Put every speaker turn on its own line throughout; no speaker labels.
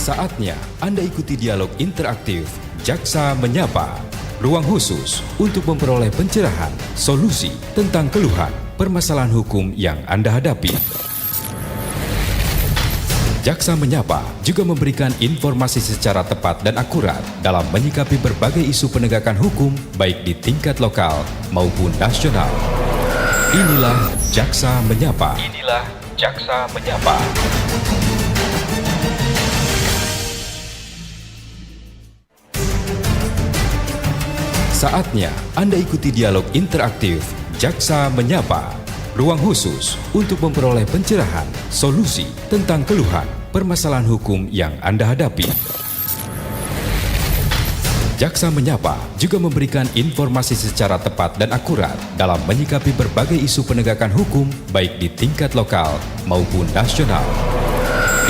Saatnya Anda ikuti dialog interaktif Jaksa Menyapa. Ruang khusus untuk memperoleh pencerahan, solusi tentang keluhan, permasalahan hukum yang Anda hadapi. Jaksa Menyapa juga memberikan informasi secara tepat dan akurat dalam menyikapi berbagai isu penegakan hukum baik di tingkat lokal maupun nasional. Inilah Jaksa Menyapa. Inilah Jaksa Menyapa. Saatnya Anda ikuti dialog interaktif Jaksa Menyapa. Ruang khusus untuk memperoleh pencerahan, solusi tentang keluhan, permasalahan hukum yang Anda hadapi. Jaksa Menyapa juga memberikan informasi secara tepat dan akurat dalam menyikapi berbagai isu penegakan hukum baik di tingkat lokal maupun nasional.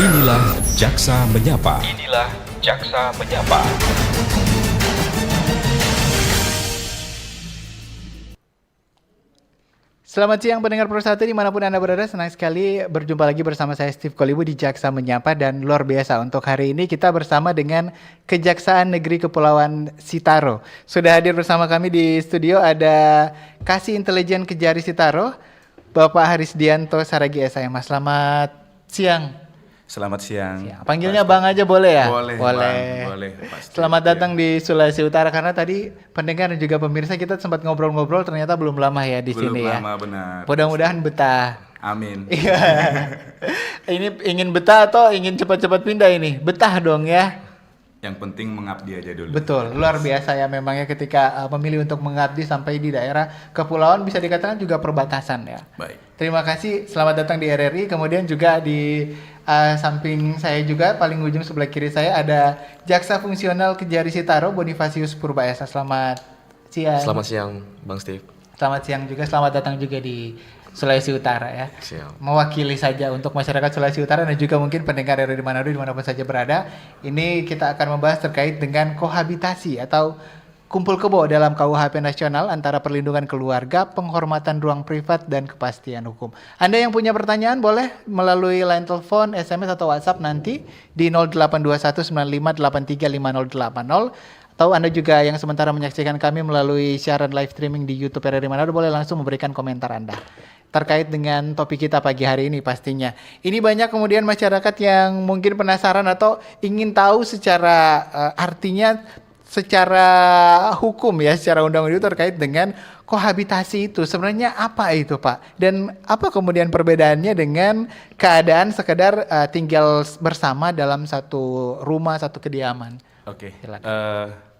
Inilah Jaksa Menyapa. Inilah Jaksa Menyapa.
Selamat siang pendengar Pro1 dimanapun Anda berada, senang sekali berjumpa lagi bersama saya Steve Kolibu di Jaksa Menyapa. Dan luar biasa untuk hari ini kita bersama dengan Kejaksaan Negeri Kepulauan Sitaro. Sudah hadir bersama kami di studio ada Kasih Intelijen Kejari Sitaro, Bapak Harisdianto Saragi SIM. Selamat siang.
Selamat siang.
Panggilnya Bang aja boleh ya?
Boleh. Bang, boleh. Pasti.
Selamat datang di Sulawesi Utara, karena tadi pendengar dan juga pemirsa kita sempat ngobrol-ngobrol, ternyata belum lama ya di sini ya.
Belum lama, benar.
Mudah-mudahan betah.
Amin.
Iya. Ini ingin betah atau ingin cepat-cepat pindah ini? Betah dong ya.
Yang penting mengabdi aja dulu.
Betul, luar biasa ya memangnya ketika memilih untuk mengabdi sampai di daerah kepulauan, bisa dikatakan juga perbatasan ya.
Baik.
Terima kasih, selamat datang di RRI. Kemudian juga di samping saya juga, paling ujung sebelah kiri saya ada Jaksa Fungsional Kejari Sitaro, Bonifasius Purbaesa. Selamat siang.
Selamat siang, Bang Steve.
Selamat siang juga, selamat datang juga di Sulawesi Utara ya.
Siap.
Mewakili saja untuk masyarakat Sulawesi Utara dan juga mungkin pendengar RRI Manado dimanapun saja berada. Ini kita akan membahas terkait dengan kohabitasi atau kumpul kebo dalam KUHP nasional antara perlindungan keluarga, penghormatan ruang privat, dan kepastian hukum. Anda yang punya pertanyaan boleh melalui line telepon, SMS, atau WhatsApp nanti di 082195835080. Atau Anda juga yang sementara menyaksikan kami melalui siaran live streaming di YouTube RRI Manado boleh langsung memberikan komentar Anda terkait dengan topik kita pagi hari ini pastinya. Ini banyak kemudian masyarakat yang mungkin penasaran atau ingin tahu secara artinya secara hukum ya, secara undang-undang terkait dengan kohabitasi itu. Sebenarnya apa itu Pak? Dan apa kemudian perbedaannya dengan keadaan sekedar tinggal bersama dalam satu rumah, satu kediaman?
Oke.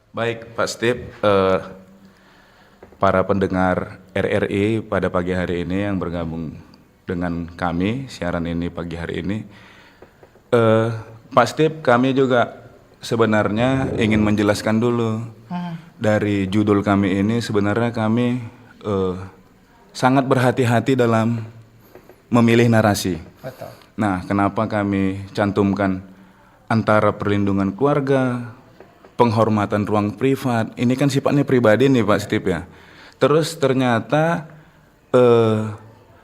Baik Pak Steve, para pendengar RRI pada pagi hari ini yang bergabung dengan kami siaran ini pagi hari ini, Pak Steve, kami juga sebenarnya ingin menjelaskan dulu dari judul kami ini. Sebenarnya kami sangat berhati-hati dalam memilih narasi.
Betul.
Nah, kenapa kami cantumkan antara perlindungan keluarga, penghormatan ruang privat? Ini kan sifatnya pribadi nih Pak Steve ya. Terus ternyata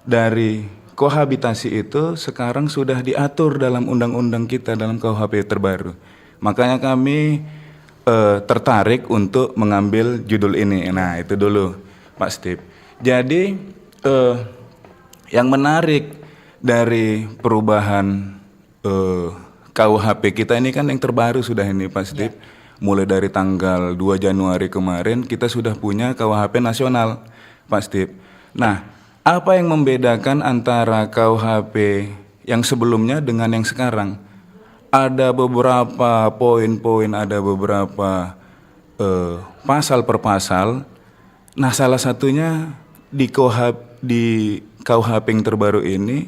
dari kohabitasi itu sekarang sudah diatur dalam undang-undang kita, dalam KUHP terbaru. Makanya kami tertarik untuk mengambil judul ini. Nah, itu dulu Pak Steve. Jadi yang menarik dari perubahan KUHP kita ini kan yang terbaru sudah ini Pak Steve. Ya. Mulai dari tanggal 2 Januari kemarin kita sudah punya KUHP nasional Pak Steve. Nah, apa yang membedakan antara KUHP yang sebelumnya dengan yang sekarang? Ada beberapa poin-poin, ada beberapa pasal per pasal. Nah, salah satunya di KUHP yang terbaru ini,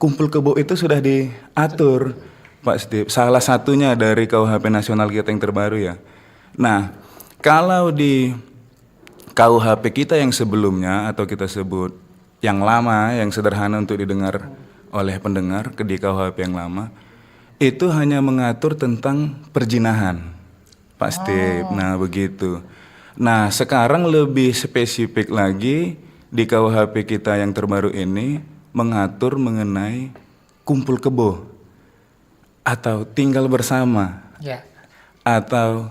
kumpul kebo itu sudah diatur Pak Steve. Salah satunya dari KUHP nasional kita yang terbaru ya. Nah, kalau di KUHP kita yang sebelumnya atau kita sebut yang lama, yang sederhana untuk didengar oleh pendengar, di KUHP yang lama, itu hanya mengatur tentang perzinahan, Pak Steve. Nah, begitu. Nah, sekarang lebih spesifik lagi di KUHP kita yang terbaru ini mengatur mengenai kumpul kebo. atau tinggal bersama,
Ya.
atau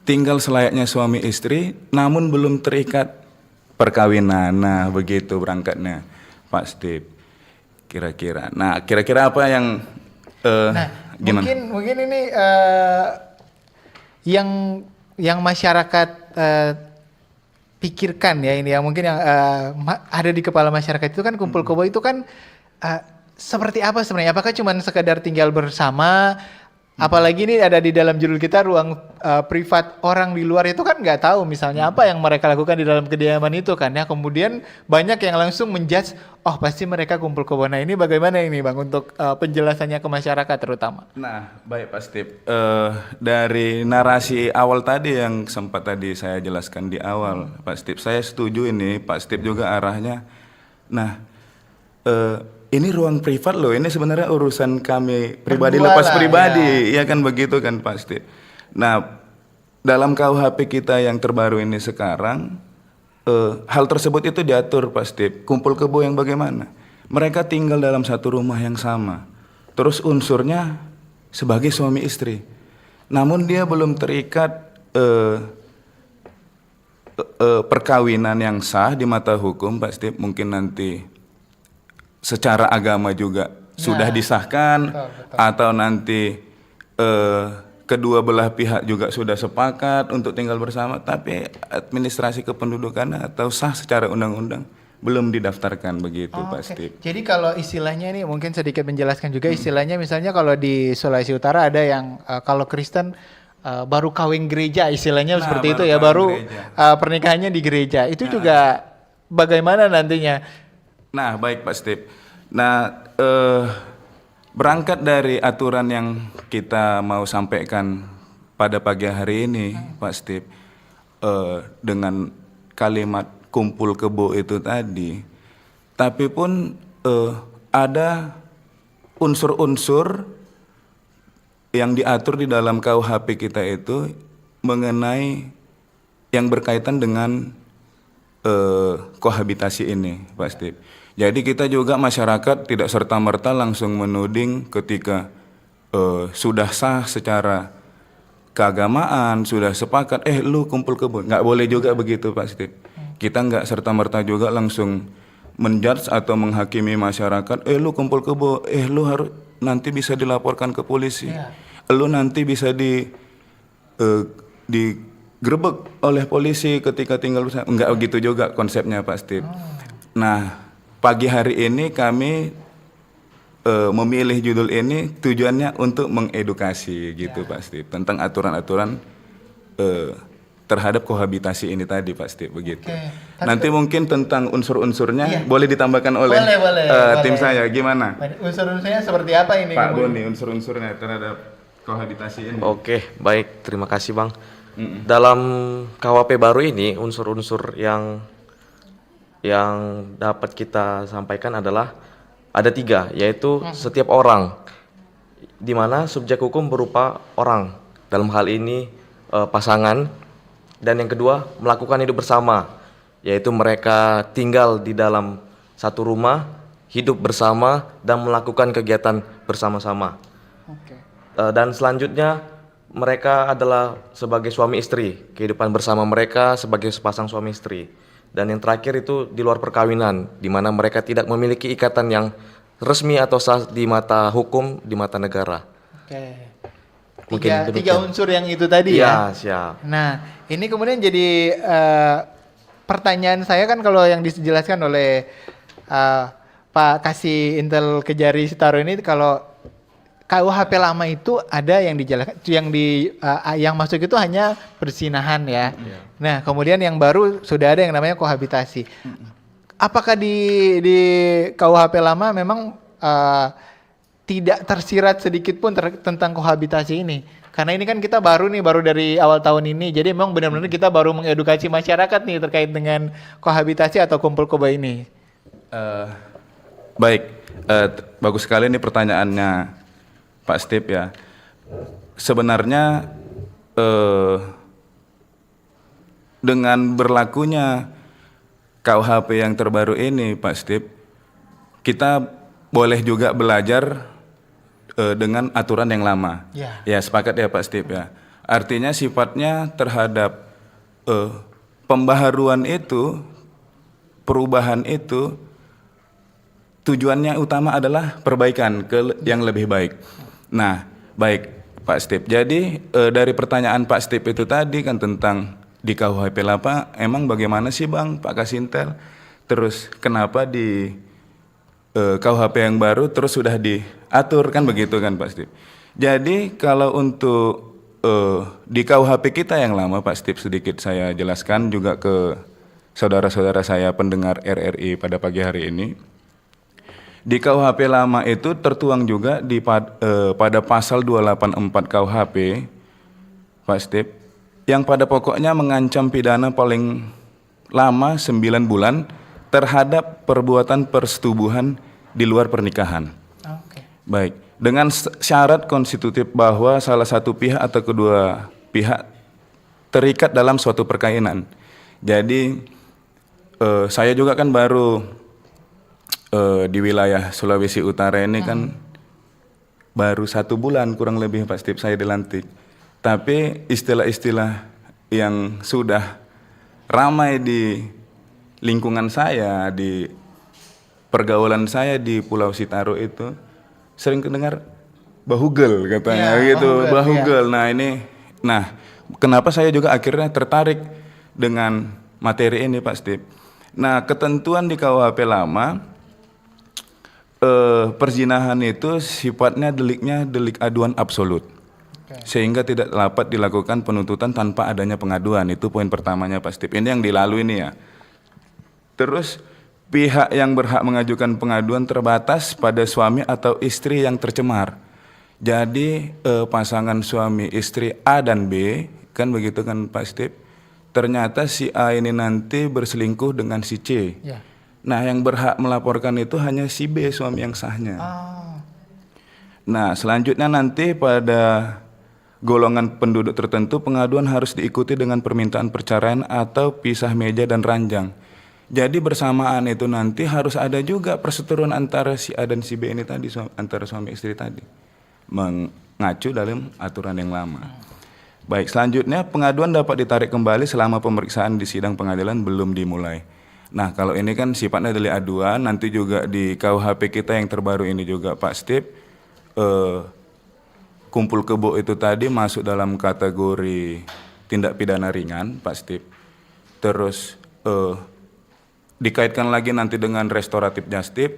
tinggal selayaknya suami istri, namun belum terikat perkawinan. Nah, begitu berangkatnya, Pak Steve. Kira-kira. Nah, kira-kira apa yang gimana?
Mungkin ini yang masyarakat pikirkan ya ini ya, mungkin yang ada di kepala masyarakat itu kan kumpul kebo itu kan seperti apa sebenarnya? Apakah cuma sekedar tinggal bersama? Apalagi ini ada di dalam judul kita ruang privat orang di luar, itu kan nggak tahu misalnya apa yang mereka lakukan di dalam kediaman itu kan ya. Kemudian banyak yang langsung menjudge, oh pasti mereka kumpul kebo. Nah ini bagaimana ini Bang untuk penjelasannya ke masyarakat terutama?
Nah, baik Pak Steve. Dari narasi awal tadi yang sempat tadi saya jelaskan di awal, Pak Steve, saya setuju ini, Pak Steve juga arahnya. Nah, ini ruang privat loh, ini sebenarnya urusan kami pribadi,
Berdua
lepas
lah,
pribadi, ya kan begitu kan Pak Steve. Nah, dalam KUHP kita yang terbaru ini sekarang, hal tersebut itu diatur Pak Steve. Kumpul kebo yang bagaimana? Mereka tinggal dalam satu rumah yang sama, terus unsurnya sebagai suami istri, namun dia belum terikat perkawinan yang sah di mata hukum Pak Steve. Mungkin nanti secara agama juga sudah disahkan,
betul.
atau nanti kedua belah pihak juga sudah sepakat untuk tinggal bersama, tapi administrasi kependudukan atau sah secara undang-undang belum didaftarkan begitu Pak Steve.
Jadi kalau istilahnya ini mungkin sedikit menjelaskan juga istilahnya, misalnya kalau di Sulawesi Utara ada yang kalau Kristen baru kawin gereja istilahnya, seperti itu ya, baru pernikahannya di gereja. Itu juga bagaimana nantinya?
Nah, baik Pak Steve. Nah, berangkat dari aturan yang kita mau sampaikan pada pagi hari ini, Pak Steve, dengan kalimat kumpul kebo itu tadi, tapi pun ada unsur-unsur yang diatur di dalam KUHP kita itu mengenai yang berkaitan dengan kohabitasi ini, Pak Steve. Jadi kita juga masyarakat tidak serta-merta langsung menuding ketika sudah sah secara keagamaan, sudah sepakat, lu kumpul kebo. Nggak boleh juga begitu Pak Steve. Kita nggak serta-merta juga langsung menjudge atau menghakimi masyarakat, lu kumpul kebo, lu harus nanti bisa dilaporkan ke polisi. Lu nanti bisa digerebek oleh polisi ketika tinggal bersama. Enggak begitu juga konsepnya Pak Steve. Nah, pagi hari ini kami memilih judul ini tujuannya untuk mengedukasi gitu Pak Steve, tentang aturan-aturan terhadap kohabitasi ini tadi Pak Steve, begitu. Nanti mungkin tentang unsur-unsurnya boleh ditambahkan oleh tim saya, gimana?
Unsur-unsurnya seperti apa ini?
Pak Boni, unsur-unsurnya terhadap kohabitasi ini.
Oke, baik, terima kasih Bang. Dalam KUHP baru ini unsur-unsur yang dapat kita sampaikan adalah ada 3, yaitu setiap orang, di mana subjek hukum berupa orang, dalam hal ini pasangan, dan yang kedua melakukan hidup bersama, yaitu mereka tinggal di dalam satu rumah, hidup bersama dan melakukan kegiatan bersama-sama. Dan selanjutnya mereka adalah sebagai suami istri, kehidupan bersama mereka sebagai sepasang suami istri. Dan yang terakhir itu di luar perkawinan, di mana mereka tidak memiliki ikatan yang resmi atau sah di mata hukum, di mata negara.
Mungkin tiga unsur yang itu tadi ya.
Siap.
Nah, ini kemudian jadi pertanyaan saya kan, kalau yang dijelaskan oleh Pak Kasih Intel Kejari Sitaro ini, kalau KUHP lama itu ada yang dijelaskan, yang masuk itu hanya persinahan ya. Nah, kemudian yang baru sudah ada yang namanya kohabitasi. Apakah di KUHP lama memang tidak tersirat sedikit pun tentang kohabitasi ini? Karena ini kan kita baru dari awal tahun ini, jadi memang benar-benar kita baru mengedukasi masyarakat nih terkait dengan kohabitasi atau kumpul kebo ini.
Baik, bagus sekali nih pertanyaannya Pak Steve ya. Sebenarnya dengan berlakunya KUHP yang terbaru ini Pak Steve, kita boleh juga belajar dengan aturan yang lama.
Ya.
Ya, sepakat ya Pak Steve ya. Artinya sifatnya terhadap pembaharuan itu, perubahan itu tujuannya utama adalah perbaikan ke yang lebih baik. Nah, baik Pak Steve. Jadi dari pertanyaan Pak Steve itu tadi kan tentang di KUHP Lapa, emang bagaimana sih Bang Pak Kasintel? Terus kenapa di KUHP yang baru terus sudah diatur kan begitu kan Pak Steve? Jadi kalau untuk di KUHP kita yang lama Pak Steve, sedikit saya jelaskan juga ke saudara-saudara saya pendengar RRI pada pagi hari ini. Di KUHP lama itu tertuang juga pada pasal 284 KUHP Pak Steve, yang pada pokoknya mengancam pidana paling lama 9 bulan terhadap perbuatan persetubuhan di luar pernikahan.
Oke.
Baik, dengan syarat konstitutif bahwa salah satu pihak atau kedua pihak terikat dalam suatu perkainan. Jadi saya juga kan baru di wilayah Sulawesi Utara ini kan baru 1 bulan kurang lebih Pak Steve saya dilantik. Tapi istilah-istilah yang sudah ramai di lingkungan saya, di pergaulan saya di Pulau Sitaro itu sering kedengar bahugel katanya
Ya,
gitu, bahugel.
ya.
Nah, kenapa saya juga akhirnya tertarik dengan materi ini Pak Steve. Nah, ketentuan di KUHP lama perzinahan itu sifatnya deliknya delik aduan absolut. Sehingga tidak dapat dilakukan penuntutan tanpa adanya pengaduan. Itu poin pertamanya Pak Steve. Ini yang dilalui ini ya. Terus pihak yang berhak mengajukan pengaduan terbatas pada suami atau istri yang tercemar. Jadi pasangan suami istri A dan B, kan begitu kan Pak Steve. Ternyata si A ini nanti berselingkuh dengan si C.
Ya.
Nah, yang berhak melaporkan itu hanya si B, suami yang sahnya.
Oh.
Nah, selanjutnya nanti pada golongan penduduk tertentu pengaduan harus diikuti dengan permintaan perceraian atau pisah meja dan ranjang. Jadi bersamaan itu nanti harus ada juga perseteruan antara si A dan si B ini tadi, antara suami istri tadi, mengacu dalam aturan yang lama. Baik, selanjutnya pengaduan dapat ditarik kembali selama pemeriksaan di sidang pengadilan belum dimulai. Nah, kalau ini kan sifatnya delik aduan, nanti juga di KUHP kita yang terbaru ini juga Pak Steve, kumpul kebo itu tadi masuk dalam kategori tindak pidana ringan Pak Steve. Terus dikaitkan lagi nanti dengan restoratif justice.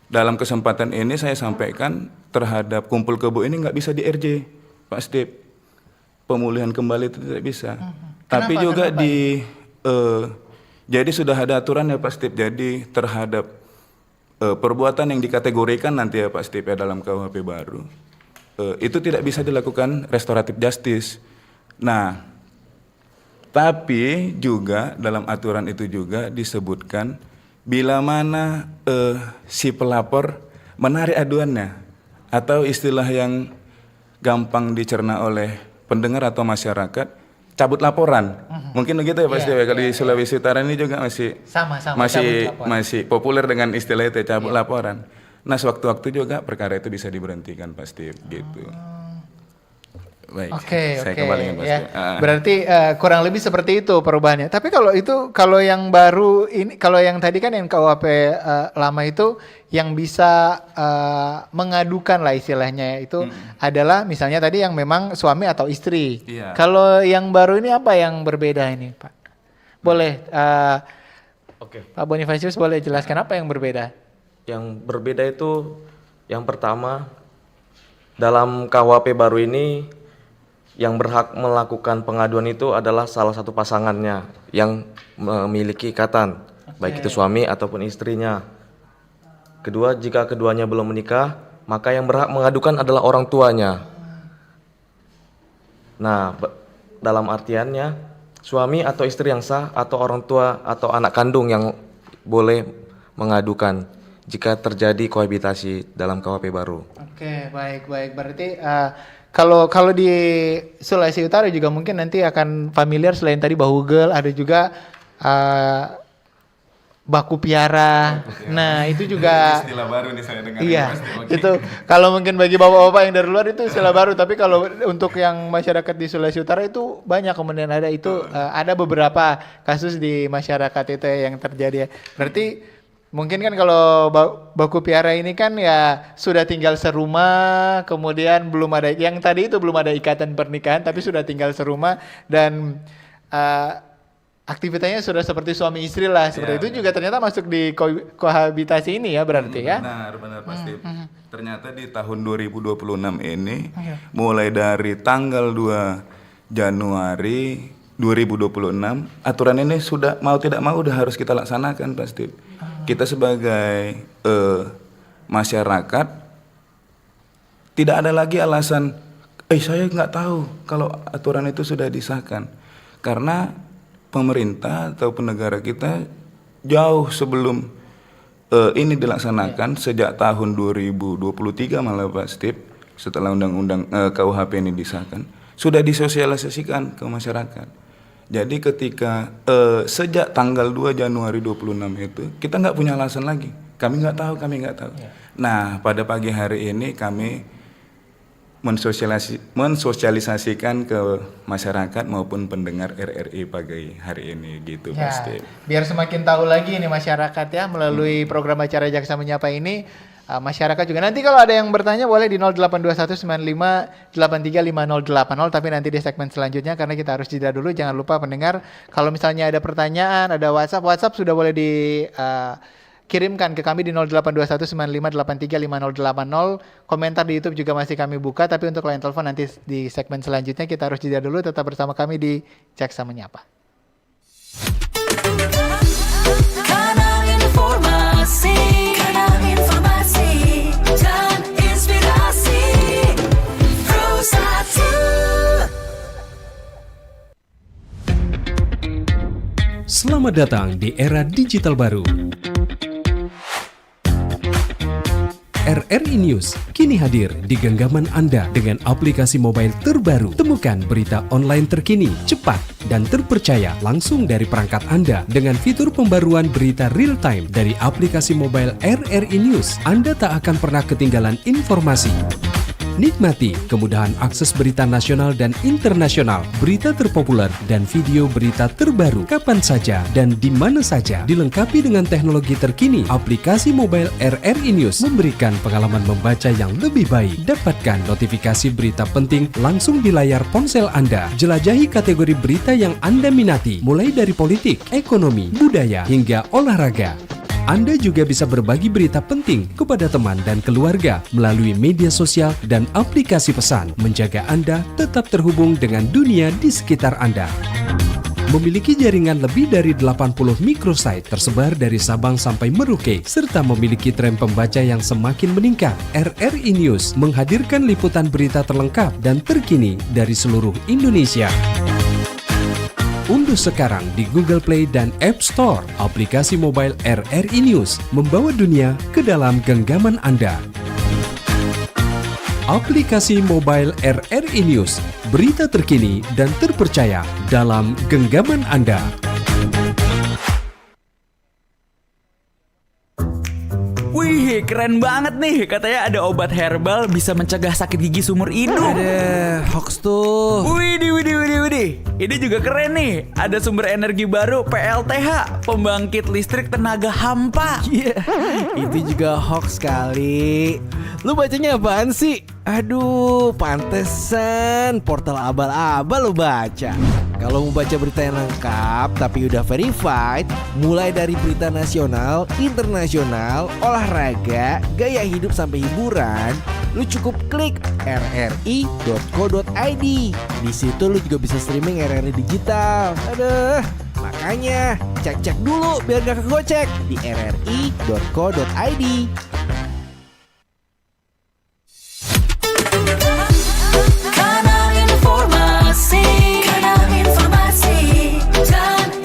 Dalam kesempatan ini saya sampaikan terhadap kumpul kebo ini nggak bisa di RJ, Pak Steve. Pemulihan kembali itu tidak bisa. Tapi juga jadi sudah ada aturan ya Pak Steve. Jadi terhadap perbuatan yang dikategorikan nanti ya Pak Steve ya dalam KUHP baru, itu tidak bisa dilakukan restoratif justice. Nah, tapi juga dalam aturan itu juga disebutkan bila mana si pelapor menarik aduannya, atau istilah yang gampang dicerna oleh pendengar atau masyarakat, cabut laporan. Mungkin begitu ya Pak Steve. Kalau di Sulawesi Utara ini juga masih populer dengan istilah itu, cabut laporan. Nah, sewaktu-waktu juga perkara itu bisa diberhentikan Pak Steve gitu. Baik, saya kembalikan Pak
ya.
Steve.
Berarti kurang lebih seperti itu perubahannya. Tapi kalau yang baru ini, kalau yang tadi kan yang KUHP lama itu yang bisa mengadukan lah istilahnya itu adalah misalnya tadi yang memang suami atau istri.
Iya.
Kalau yang baru ini apa yang berbeda ini, Pak? Boleh
Oke.
Pak Bonifacius boleh jelaskan apa yang berbeda?
Yang berbeda itu yang pertama, dalam KUHP baru ini yang berhak melakukan pengaduan itu adalah salah satu pasangannya yang memiliki ikatan, baik itu suami ataupun istrinya. Kedua, jika keduanya belum menikah, maka yang berhak mengadukan adalah orang tuanya. Nah, dalam artiannya, suami atau istri yang sah atau orang tua atau anak kandung yang boleh mengadukan jika terjadi kohabitasi dalam KUHP baru.
Oke, baik. Berarti kalau di Sulawesi Utara juga mungkin nanti akan familiar selain tadi bahugel, ada juga baku piara. Nah, itu juga
istilah baru nih saya dengar.
iya. Itu kalau mungkin bagi bapak-bapak yang dari luar itu istilah baru, tapi kalau untuk yang masyarakat di Sulawesi Utara itu banyak kemudian ada itu ada beberapa kasus di masyarakat itu ya yang terjadi ya. Berarti mungkin kan kalau baku piara ini kan ya sudah tinggal serumah, kemudian belum ada yang tadi itu belum ada ikatan pernikahan tapi sudah tinggal serumah dan aktivitasnya sudah seperti suami istri lah, seperti itu juga ternyata masuk di kohabitasi ini ya berarti ya.
Benar pasti. Ternyata di tahun 2026 ini mulai dari tanggal 2 Januari 2026 aturan ini sudah mau tidak mau udah harus kita laksanakan pasti. Kita sebagai masyarakat tidak ada lagi alasan saya nggak tahu kalau aturan itu sudah disahkan, karena pemerintah atau negara kita jauh sebelum ini dilaksanakan sejak tahun 2023 malah Pak Steve, setelah undang-undang KUHP ini disahkan sudah disosialisasikan ke masyarakat. Jadi ketika sejak tanggal 2 Januari 26 itu kita nggak punya alasan lagi, kami nggak tahu. Nah pada pagi hari ini kami mensosialisasikan ke masyarakat maupun pendengar RRI pagi hari ini gitu
ya,
pasti.
Biar semakin tahu lagi nih masyarakat ya melalui program acara Jaksa Menyapa ini. Masyarakat juga nanti kalau ada yang bertanya boleh di 082195835080, tapi nanti di segmen selanjutnya karena kita harus jeda dulu. Jangan lupa pendengar kalau misalnya ada pertanyaan, ada WhatsApp sudah boleh di kirimkan ke kami di 082195835080. Komentar di YouTube juga masih kami buka, tapi untuk line telepon nanti di segmen selanjutnya. Kita harus jeda dulu, tetap bersama kami di Jaksa Menyapa.
Kanal informasi dan inspirasi Pro1.
Selamat datang di era digital baru. RRI News kini hadir di genggaman Anda dengan aplikasi mobile terbaru. Temukan berita online terkini, cepat, dan terpercaya langsung dari perangkat Anda dengan fitur pembaruan berita real time dari aplikasi mobile RRI News. Anda tak akan pernah ketinggalan informasi. Nikmati kemudahan akses berita nasional dan internasional, berita terpopuler, dan video berita terbaru kapan saja dan di mana saja. Dilengkapi dengan teknologi terkini, aplikasi mobile RRI News memberikan pengalaman membaca yang lebih baik. Dapatkan notifikasi berita penting langsung di layar ponsel Anda. Jelajahi kategori berita yang Anda minati, mulai dari politik, ekonomi, budaya, hingga olahraga. Anda juga bisa berbagi berita penting kepada teman dan keluarga melalui media sosial dan aplikasi pesan, menjaga Anda tetap terhubung dengan dunia di sekitar Anda. Memiliki jaringan lebih dari 80 microsite tersebar dari Sabang sampai Merauke, serta memiliki tren pembaca yang semakin meningkat. RRI News menghadirkan liputan berita terlengkap dan terkini dari seluruh Indonesia. Unduh sekarang di Google Play dan App Store aplikasi mobile RRI News, membawa dunia ke dalam genggaman Anda. Aplikasi mobile RRI News, berita terkini dan terpercaya dalam genggaman Anda.
Wih, keren banget nih. Katanya ada obat herbal bisa mencegah sakit gigi seumur hidup.
Ada hoax tuh.
Widih. Ini juga keren nih. Ada sumber energi baru PLTH, pembangkit listrik tenaga hampa.
Iya, itu juga hoax kali. Lu bacanya apaan sih? Aduh, pantesan portal abal-abal lu baca. Kalau mau baca berita yang lengkap tapi udah verified, mulai dari berita nasional, internasional, olahraga, gaya hidup sampai hiburan, lu cukup klik rri.co.id. Di situ lu juga bisa streaming RRI digital. Aduh, makanya cek-cek dulu biar gak kegocek di rri.co.id.
Kanal informasi dan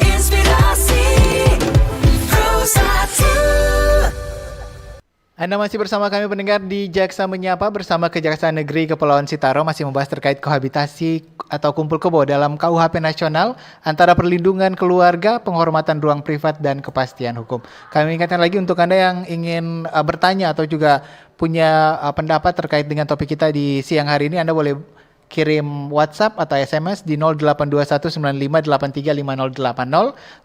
inspirasi Pro1.
Anda masih bersama kami pendengar di Jaksa Menyapa bersama Kejaksaan Negeri Kepulauan Sitaro masih membahas terkait kohabitasi atau kumpul kebo dalam KUHP nasional antara perlindungan keluarga, penghormatan ruang privat dan kepastian hukum. Kami ingatkan lagi untuk Anda yang ingin bertanya atau juga punya pendapat terkait dengan topik kita di siang hari ini, Anda boleh kirim WhatsApp atau SMS di 082195835080.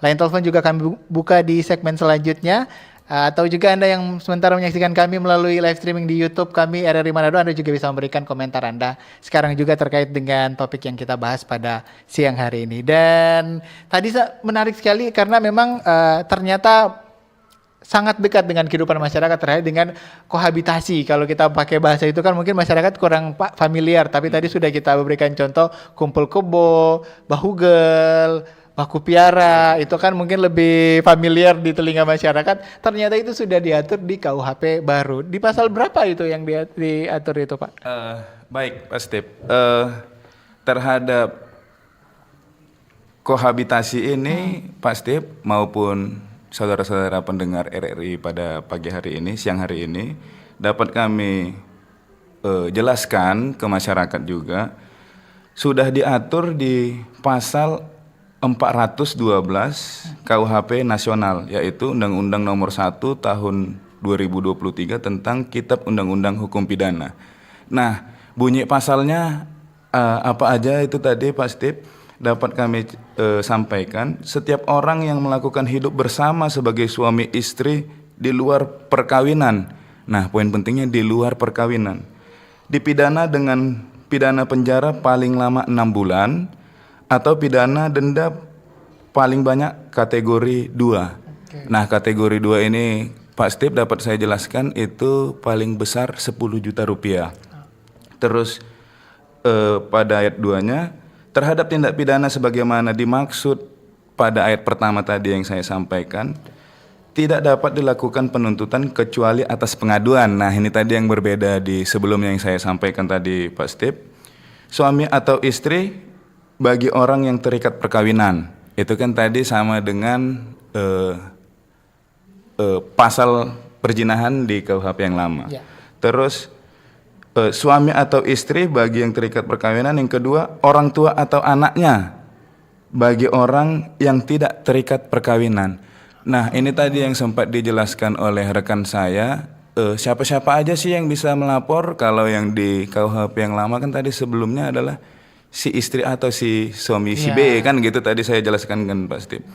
Line telepon juga kami buka di segmen selanjutnya. Atau juga Anda yang sementara menyaksikan kami melalui live streaming di YouTube kami RRI Manado, Anda juga bisa memberikan komentar Anda sekarang juga terkait dengan topik yang kita bahas pada siang hari ini. Dan tadi menarik sekali karena memang ternyata sangat dekat dengan kehidupan masyarakat terkait dengan kohabitasi. Kalau kita pakai bahasa itu kan mungkin masyarakat kurang familiar, tapi tadi sudah kita berikan contoh kumpul kebo, bahugel, baku piara, itu kan mungkin lebih familiar di telinga masyarakat. Ternyata itu sudah diatur di KUHP baru. Di pasal berapa itu yang diatur itu, Pak?
Baik, Pak Steve. Terhadap kohabitasi ini, Pak Steve maupun saudara-saudara pendengar RRI pada pagi hari ini, siang hari ini, dapat kami jelaskan ke masyarakat juga, sudah diatur di pasal 412 KUHP nasional, yaitu Undang-Undang Nomor 1 Tahun 2023 tentang Kitab Undang-Undang Hukum Pidana. Nah, bunyi pasalnya apa aja itu tadi Pak Steve dapat kami sampaikan. Setiap orang yang melakukan hidup bersama sebagai suami istri di luar perkawinan. Nah, poin pentingnya di luar perkawinan. Dipidana dengan pidana penjara paling lama 6 bulan atau pidana denda paling banyak kategori 2. Nah, kategori 2 ini Pak Steve dapat saya jelaskan itu paling besar 10 juta rupiah. Terus pada ayat 2-nya, terhadap tindak pidana sebagaimana dimaksud pada ayat pertama tadi yang saya sampaikan, tidak dapat dilakukan penuntutan kecuali atas pengaduan. Nah, ini tadi yang berbeda di sebelumnya yang saya sampaikan tadi Pak Steve. Suami atau istri bagi orang yang terikat perkawinan, itu kan tadi sama dengan pasal perzinahan di KUHP yang lama. Ya. Terus suami atau istri bagi yang terikat perkawinan, yang kedua orang tua atau anaknya bagi orang yang tidak terikat perkawinan. Nah, ini tadi yang sempat dijelaskan oleh rekan saya, siapa-siapa aja sih yang bisa melapor. Kalau yang di KUHP yang lama kan tadi sebelumnya adalah si istri atau si suami si B kan gitu tadi saya jelaskan kan Pak Steve.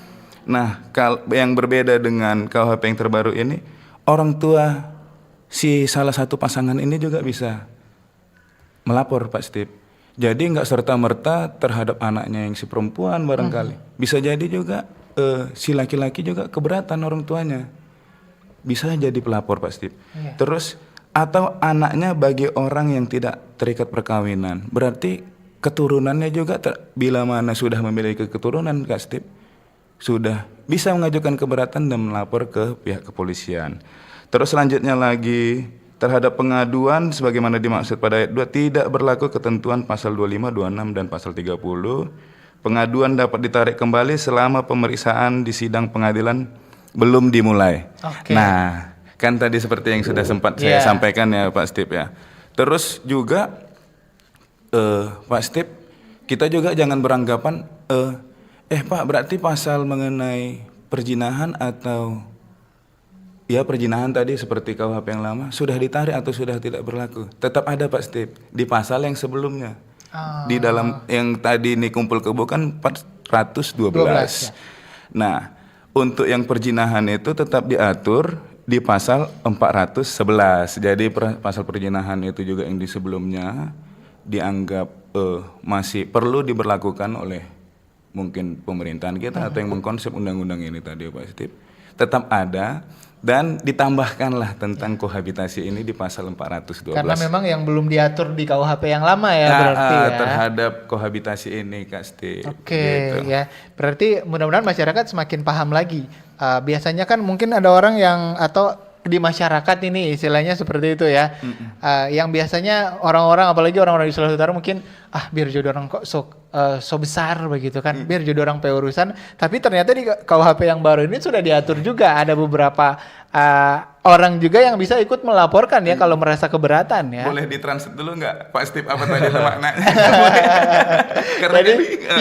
Nah, yang berbeda dengan KUHP yang terbaru ini, orang tua si salah satu pasangan ini juga bisa melapor Pak Steve. Jadi nggak serta-merta terhadap anaknya yang si perempuan barangkali. Bisa jadi juga si laki-laki juga keberatan orang tuanya. Bisa jadi pelapor Pak Steve. Terus atau anaknya bagi orang yang tidak terikat perkawinan. Berarti keturunannya juga bila mana sudah memiliki keturunan Kak Steve, sudah bisa mengajukan keberatan dan melapor ke pihak kepolisian. Terus selanjutnya lagi, terhadap pengaduan sebagaimana dimaksud pada ayat 2 tidak berlaku ketentuan pasal 25, 26 dan pasal 30. Pengaduan dapat ditarik kembali selama pemeriksaan di sidang pengadilan belum dimulai. Nah, kan tadi seperti yang sudah sempat saya sampaikan ya Pak Steve ya. Terus juga Pak Steve, kita juga jangan beranggapan Pak berarti pasal mengenai perzinahan atau ya perzinahan tadi seperti KUHP yang lama sudah ditarik atau sudah tidak berlaku. Tetap ada Pak Steve di pasal yang sebelumnya. Di dalam yang tadi ini kumpul kebo kan 412. Ya. Nah, untuk yang perzinahan itu tetap diatur di pasal 411. Jadi pasal perzinahan itu juga yang di sebelumnya dianggap masih perlu diberlakukan oleh mungkin pemerintahan kita atau yang mengkonsep undang-undang ini tadi Pak Steve, tetap ada dan ditambahkanlah tentang kohabitasi ini di pasal 412.
Karena memang yang belum diatur di KUHP yang lama ya berarti ya.
Terhadap kohabitasi ini Kak Steve.
Gitu. Ya, berarti mudah-mudahan masyarakat semakin paham lagi. Biasanya kan mungkin ada orang yang atau di masyarakat ini istilahnya seperti itu ya. Yang biasanya orang-orang apalagi orang-orang di Sulawesi Utara mungkin biar jodoh orang kok so besar begitu kan. Biar jodoh orang urusan. Tapi ternyata di KUHP yang baru ini sudah diatur juga ada beberapa orang juga yang bisa ikut melaporkan ya kalau merasa keberatan ya.
Boleh ditranslate dulu nggak Pak Steve apa tadi maknanya?
Jadi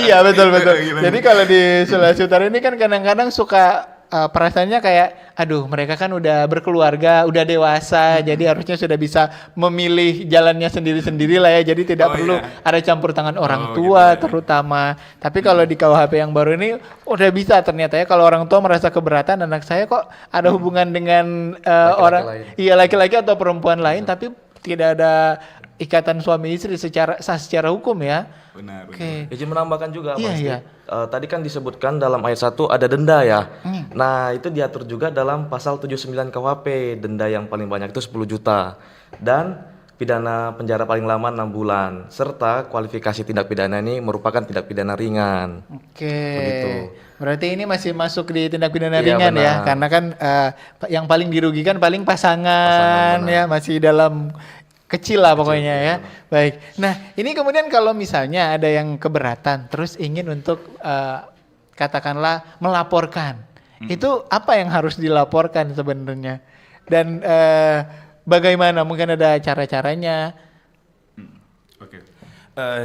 iya betul. Jadi kalau di Sulawesi Utara ini kan kadang-kadang suka perasaannya kayak aduh mereka kan udah berkeluarga, udah dewasa, jadi harusnya sudah bisa memilih jalannya sendiri-sendiri lah ya. Jadi tidak perlu ada campur tangan orang tua gitu, terutama. Tapi kalau di KUHP yang baru ini udah bisa ternyata ya, kalau orang tua merasa keberatan anak saya kok ada hubungan dengan orang laki-laki atau perempuan lain tapi tidak ada ikatan suami istri secara hukum ya.
Benar.
Izin menambahkan juga Pak
Iya,
Steve.
iya.
Tadi kan disebutkan dalam ayat 1 ada denda ya. Nah, itu diatur juga dalam pasal 79 KUHP. Denda yang paling banyak itu 10 juta. Dan pidana penjara paling lama 6 bulan. Serta kualifikasi tindak pidana ini merupakan tindak pidana ringan. Begitu.
Berarti ini masih masuk di tindak pidana
Iya,
ringan ya.
benar.
Karena kan yang paling dirugikan paling pasangan
benar.
ya, masih dalam kecil lah pokoknya ya. Baik. Nah, ini kemudian kalau misalnya ada yang keberatan terus ingin untuk katakanlah melaporkan. Itu apa yang harus dilaporkan sebenarnya? Dan bagaimana? Mungkin ada cara-caranya.
Oke.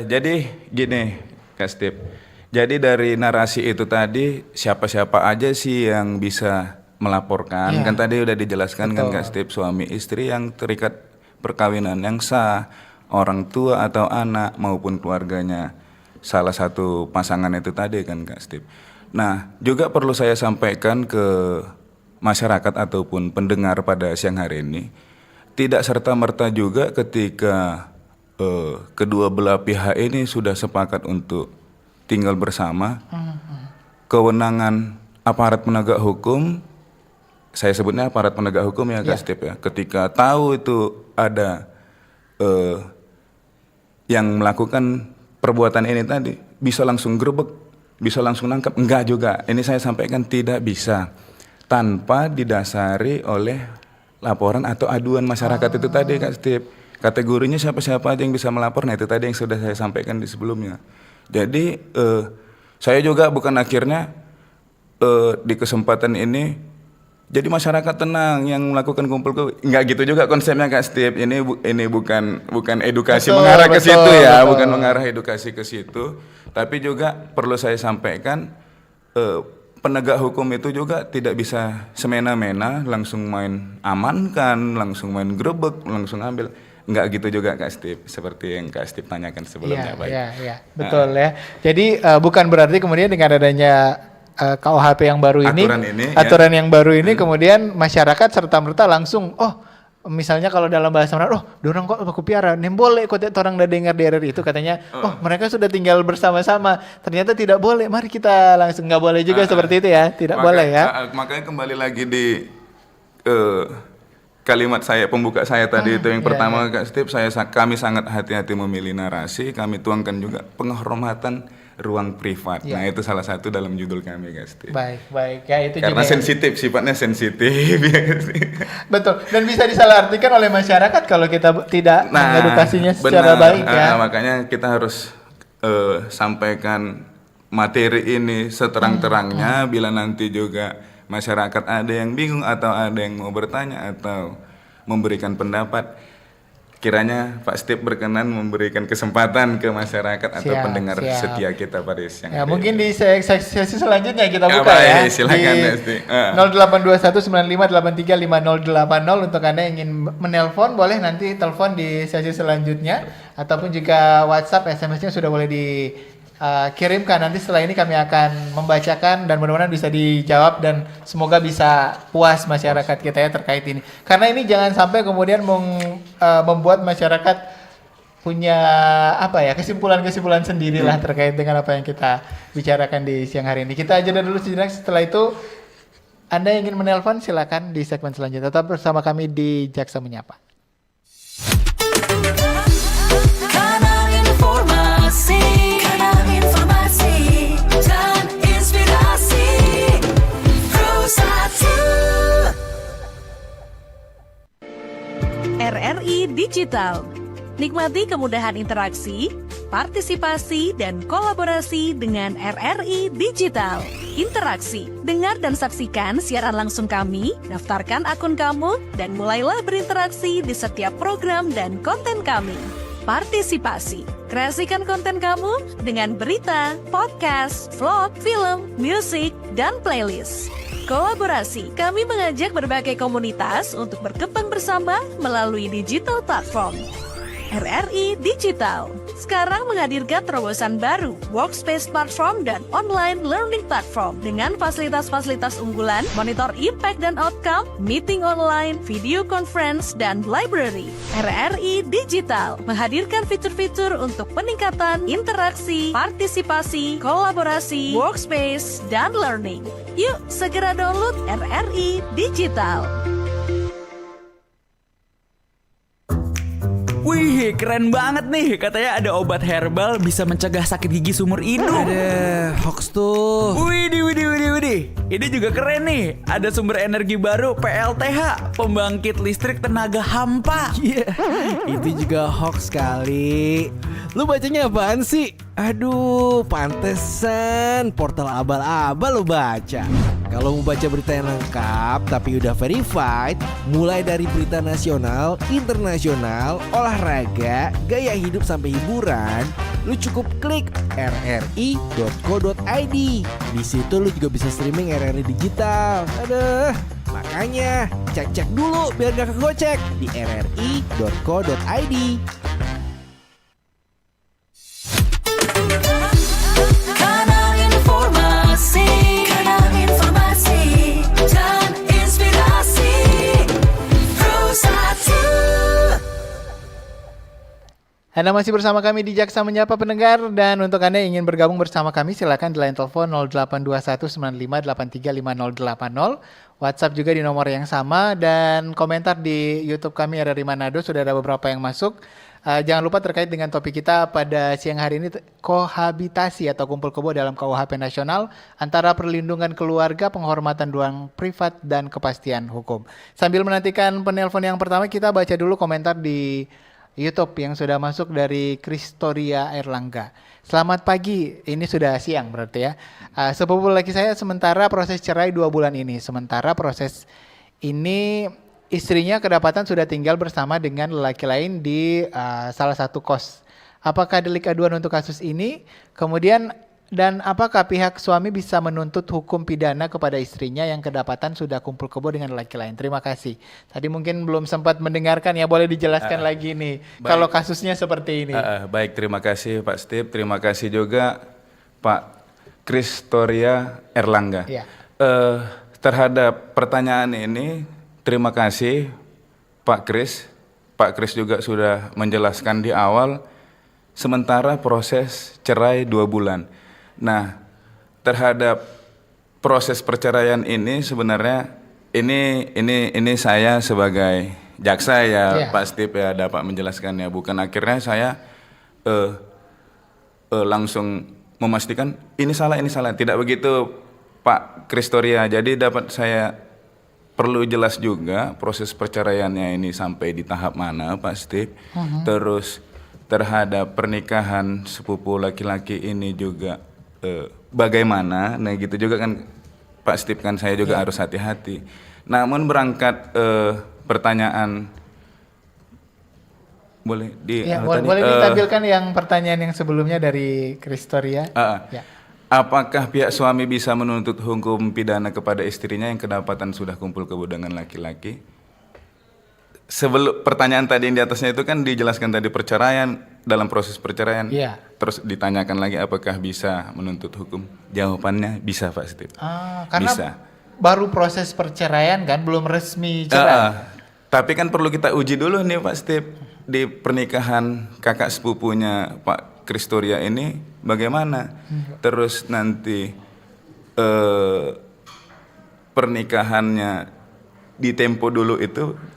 Jadi gini, Kak Steve. Jadi dari narasi itu tadi siapa-siapa aja sih yang bisa melaporkan? Kan tadi udah dijelaskan kan Kak Steve, suami istri yang terikat perkawinan yang sah, orang tua atau anak maupun keluarganya salah satu pasangan itu tadi kan Kak Steve. Nah, juga perlu saya sampaikan ke masyarakat ataupun pendengar pada siang hari ini, tidak serta-merta juga ketika kedua belah pihak ini sudah sepakat untuk tinggal bersama, kewenangan aparat penegak hukum, saya sebutnya aparat penegak hukum ya Kak Steve ya, ketika tahu itu ada yang melakukan perbuatan ini tadi, bisa langsung gerbek, bisa langsung nangkap? Enggak juga, ini saya sampaikan tidak bisa, tanpa didasari oleh laporan atau aduan masyarakat itu tadi Kak Steve. Kategorinya siapa-siapa aja yang bisa melapor, nah itu tadi yang sudah saya sampaikan di sebelumnya. Jadi saya juga bukan akhirnya di kesempatan ini jadi masyarakat tenang yang melakukan kumpul nggak gitu juga konsepnya Kak Steve. Ini bukan edukasi mengarah ke situ ya, bukan mengarah edukasi ke situ. Tapi juga perlu saya sampaikan penegak hukum itu juga tidak bisa semena-mena langsung main amankan, langsung main grebek, langsung ambil. Nggak gitu juga Kak Steve, seperti yang Kak Steve tanyakan sebelumnya.
Iya, betul ya. Jadi bukan berarti kemudian dengan adanya KUHP yang baru aturan yang baru ini kemudian masyarakat serta-merta langsung misalnya kalau dalam bahasa Melayu, dorang kok aku piara, boleh kok orang udah dengar di RRI itu katanya, mereka sudah tinggal bersama-sama, ternyata tidak boleh, mari kita langsung, nggak boleh juga seperti itu ya, tidak boleh ya.
Makanya kembali lagi di kalimat saya, pembuka saya tadi itu yang pertama Kak Steve, kami sangat hati-hati memilih narasi, kami tuangkan juga penghormatan ruang privat. Nah itu salah satu dalam judul kami Kak Steve.
Baik ya itu
karena
juga
sensitif, sifatnya sensitif ya Kak Steve.
Betul, dan bisa disalahartikan oleh masyarakat kalau kita tidak mengedukasinya secara baik ya.
Makanya kita harus sampaikan materi ini seterang-terangnya, bila nanti juga masyarakat ada yang bingung atau ada yang mau bertanya atau memberikan pendapat, kiranya Pak Steve berkenan memberikan kesempatan ke masyarakat atau pendengar setia kita pada siang hari.
Mungkin di sesi selanjutnya kita buka
baik,
ya.
silakan
Di 082195835080 untuk Anda yang ingin menelpon, boleh nanti telepon di sesi selanjutnya ataupun juga WhatsApp, SMS-nya sudah boleh kirimkan. Nanti setelah ini kami akan membacakan dan mudah-mudahan bisa dijawab dan semoga bisa puas masyarakat kita ya terkait ini. Karena ini jangan sampai kemudian membuat masyarakat punya kesimpulan-kesimpulan sendirilah terkait dengan apa yang kita bicarakan di siang hari ini. Kita jeda dulu sejenak, setelah itu Anda yang ingin menelpon silakan di segmen selanjutnya. Tetap bersama kami di Jaksa Menyapa.
Kanal informasi dan inspirasi Pro 1.
RRI Digital. Nikmati kemudahan interaksi, partisipasi, dan kolaborasi dengan RRI Digital. Interaksi, dengar dan saksikan siaran langsung kami, daftarkan akun kamu, dan mulailah berinteraksi di setiap program dan konten kami. Partisipasi, kreasikan konten kamu dengan berita, podcast, vlog, film, musik, dan playlist. Kolaborasi, kami mengajak berbagai komunitas untuk berkembang bersama melalui digital platform. RRI Digital sekarang menghadirkan terobosan baru, workspace platform dan online learning platform dengan fasilitas-fasilitas unggulan, monitor impact dan outcome, meeting online, video conference, dan library. RRI Digital menghadirkan fitur-fitur untuk peningkatan interaksi, partisipasi, kolaborasi, workspace, dan learning. Yuk segera download RRI Digital.
Wih, keren banget nih. Katanya ada obat herbal bisa mencegah sakit gigi seumur hidup.
Ada hoax tuh.
Widih. Ini juga keren nih. Ada sumber energi baru PLTH, pembangkit listrik tenaga hampa.
Iya, itu juga hoax kali. Lu bacanya apaan sih? Aduh, pantesan portal abal-abal lu baca. Kalau mau baca berita yang lengkap tapi udah verified, mulai dari berita nasional, internasional, olahraga, gaya hidup sampai hiburan, lu cukup klik rri.co.id. Di situ lu juga bisa streaming RRI Digital. Aduh, makanya cek-cek dulu biar gak kegocek di rri.co.id.
Kanal informasi dan inspirasi Pro1.
Anda masih bersama kami di Jaksa Menyapa Pendengar, dan untuk Anda yang ingin bergabung bersama kami silakan di line telepon 082195835080, WhatsApp juga di nomor yang sama, dan komentar di YouTube kami RRI Manado sudah ada beberapa yang masuk. Jangan lupa terkait dengan topik kita pada siang hari ini, kohabitasi atau kumpul kebo dalam KUHP nasional antara perlindungan keluarga, penghormatan ruang privat, dan kepastian hukum. Sambil menantikan penelpon yang pertama, kita baca dulu komentar di YouTube yang sudah masuk dari Kristoria Erlangga. Selamat pagi, ini sudah siang berarti ya. Sepupu laki saya sementara proses cerai 2 bulan ini. Sementara proses ini istrinya kedapatan sudah tinggal bersama dengan lelaki lain di salah satu kos. Apakah delik aduan untuk kasus ini? Kemudian, dan apakah pihak suami bisa menuntut hukum pidana kepada istrinya yang kedapatan sudah kumpul kebo dengan lelaki lain? Terima kasih. Tadi mungkin belum sempat mendengarkan ya, boleh dijelaskan lagi nih kalau kasusnya seperti ini.
Baik, terima kasih Pak Steve, terima kasih juga Pak Kristoria Erlangga.
Ya.
Terhadap pertanyaan ini, terima kasih Pak Kris. Pak Kris juga sudah menjelaskan di awal, sementara proses cerai 2 bulan. Nah, terhadap proses perceraian ini sebenarnya ini saya sebagai jaksa ya, Pak Steve ya dapat menjelaskannya. Bukan akhirnya saya langsung memastikan ini salah. Tidak begitu Pak Kristoria. Jadi dapat saya perlu jelas juga proses perceraiannya ini sampai di tahap mana Pak Steve. Terus terhadap pernikahan sepupu laki-laki ini juga bagaimana. Nah gitu juga kan Pak Steve, kan saya juga harus hati-hati. Namun berangkat pertanyaan, boleh
boleh ditampilkan yang pertanyaan yang sebelumnya dari Kristoria. Ya.
Apakah pihak suami bisa menuntut hukum pidana kepada istrinya yang kedapatan sudah kumpul kebo dengan laki-laki? Sebelum pertanyaan tadi yang di atasnya itu kan dijelaskan tadi perceraian, dalam proses perceraian. Terus ditanyakan lagi apakah bisa menuntut hukum? Jawabannya bisa Pak Steve.
Karena
bisa.
Baru proses perceraian kan, belum resmi cerai.
Tapi kan perlu kita uji dulu nih Pak Steve, di pernikahan kakak sepupunya Pak Kristoria ini bagaimana. Terus nanti pernikahannya di tempo dulu itu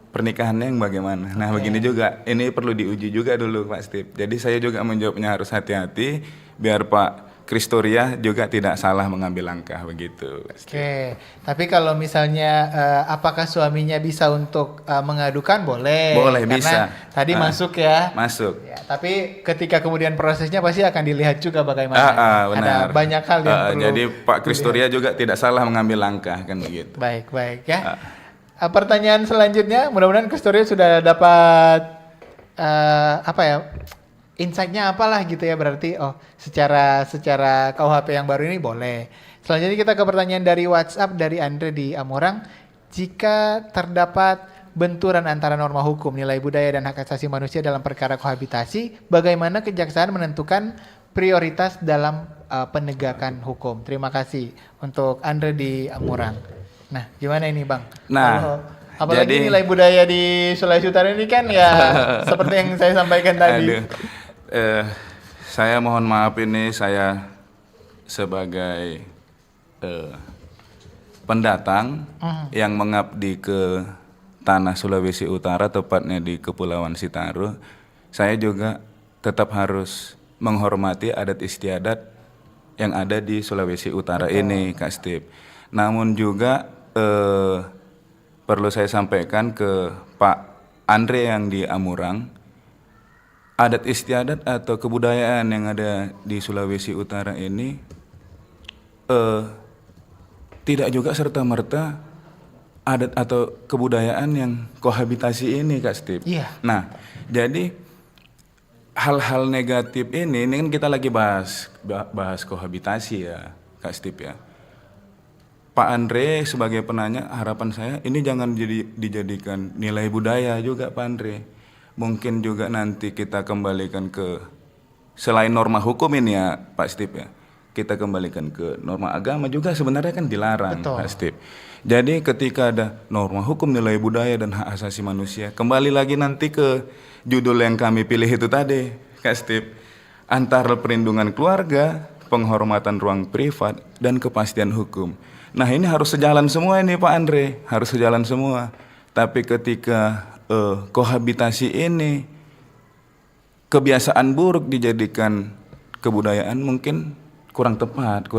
pernikahannya yang bagaimana. Nah begini juga, ini perlu diuji juga dulu Pak Steve. Jadi saya juga menjawabnya harus hati-hati biar Pak Kristoria juga tidak salah mengambil langkah begitu.
Oke, tapi kalau misalnya apakah suaminya bisa untuk mengadukan boleh?
Boleh,
karena
bisa.
Tadi masuk ya.
Masuk.
Ya, tapi ketika kemudian prosesnya pasti akan dilihat juga bagaimana.
Benar.
Ada banyak hal yang perlu.
Jadi Pak Kristoria juga tidak salah mengambil langkah kan begitu.
Baik ya. Pertanyaan selanjutnya, mudah-mudahan Kristoria sudah dapat insight-nya apalah gitu ya, berarti secara KUHP yang baru ini boleh. Selanjutnya kita ke pertanyaan dari WhatsApp dari Andre di Amorang. Jika terdapat benturan antara norma hukum, nilai budaya dan hak asasi manusia dalam perkara kohabitasi, bagaimana kejaksaan menentukan prioritas dalam penegakan hukum? Terima kasih untuk Andre di Amorang. Nah, gimana ini Bang? Apalagi
jadi,
nilai budaya di Sulawesi Utara ini kan ya seperti yang saya sampaikan tadi.
Saya mohon maaf ini saya sebagai pendatang yang mengabdi ke tanah Sulawesi Utara, tepatnya di Kepulauan Sitaru. Saya juga tetap harus menghormati adat istiadat yang ada di Sulawesi Utara ini, Kak Steve. Namun juga perlu saya sampaikan ke Pak Andre yang di Amurang, adat istiadat atau kebudayaan yang ada di Sulawesi Utara ini tidak juga serta-merta adat atau kebudayaan yang kohabitasi ini, Kak Steve.
Iya.
Nah, jadi hal-hal negatif ini kan kita lagi bahas kohabitasi ya, Kak Steve ya. Pak Andre sebagai penanya, harapan saya ini jangan dijadikan nilai budaya juga Pak Andre. Mungkin juga nanti kita kembalikan ke selain norma hukum ini ya Pak Steve ya. Kita kembalikan ke norma agama juga sebenarnya kan dilarang.
Betul.
Pak Steve. Jadi ketika ada norma hukum, nilai budaya dan hak asasi manusia, kembali lagi nanti ke judul yang kami pilih itu tadi Kak Steve. Antara perlindungan keluarga, penghormatan ruang privat, dan kepastian hukum. Nah ini harus sejalan semua ini Pak Andre, harus sejalan semua. Tapi ketika kohabitasi ini kebiasaan buruk dijadikan kebudayaan mungkin kurang tepat.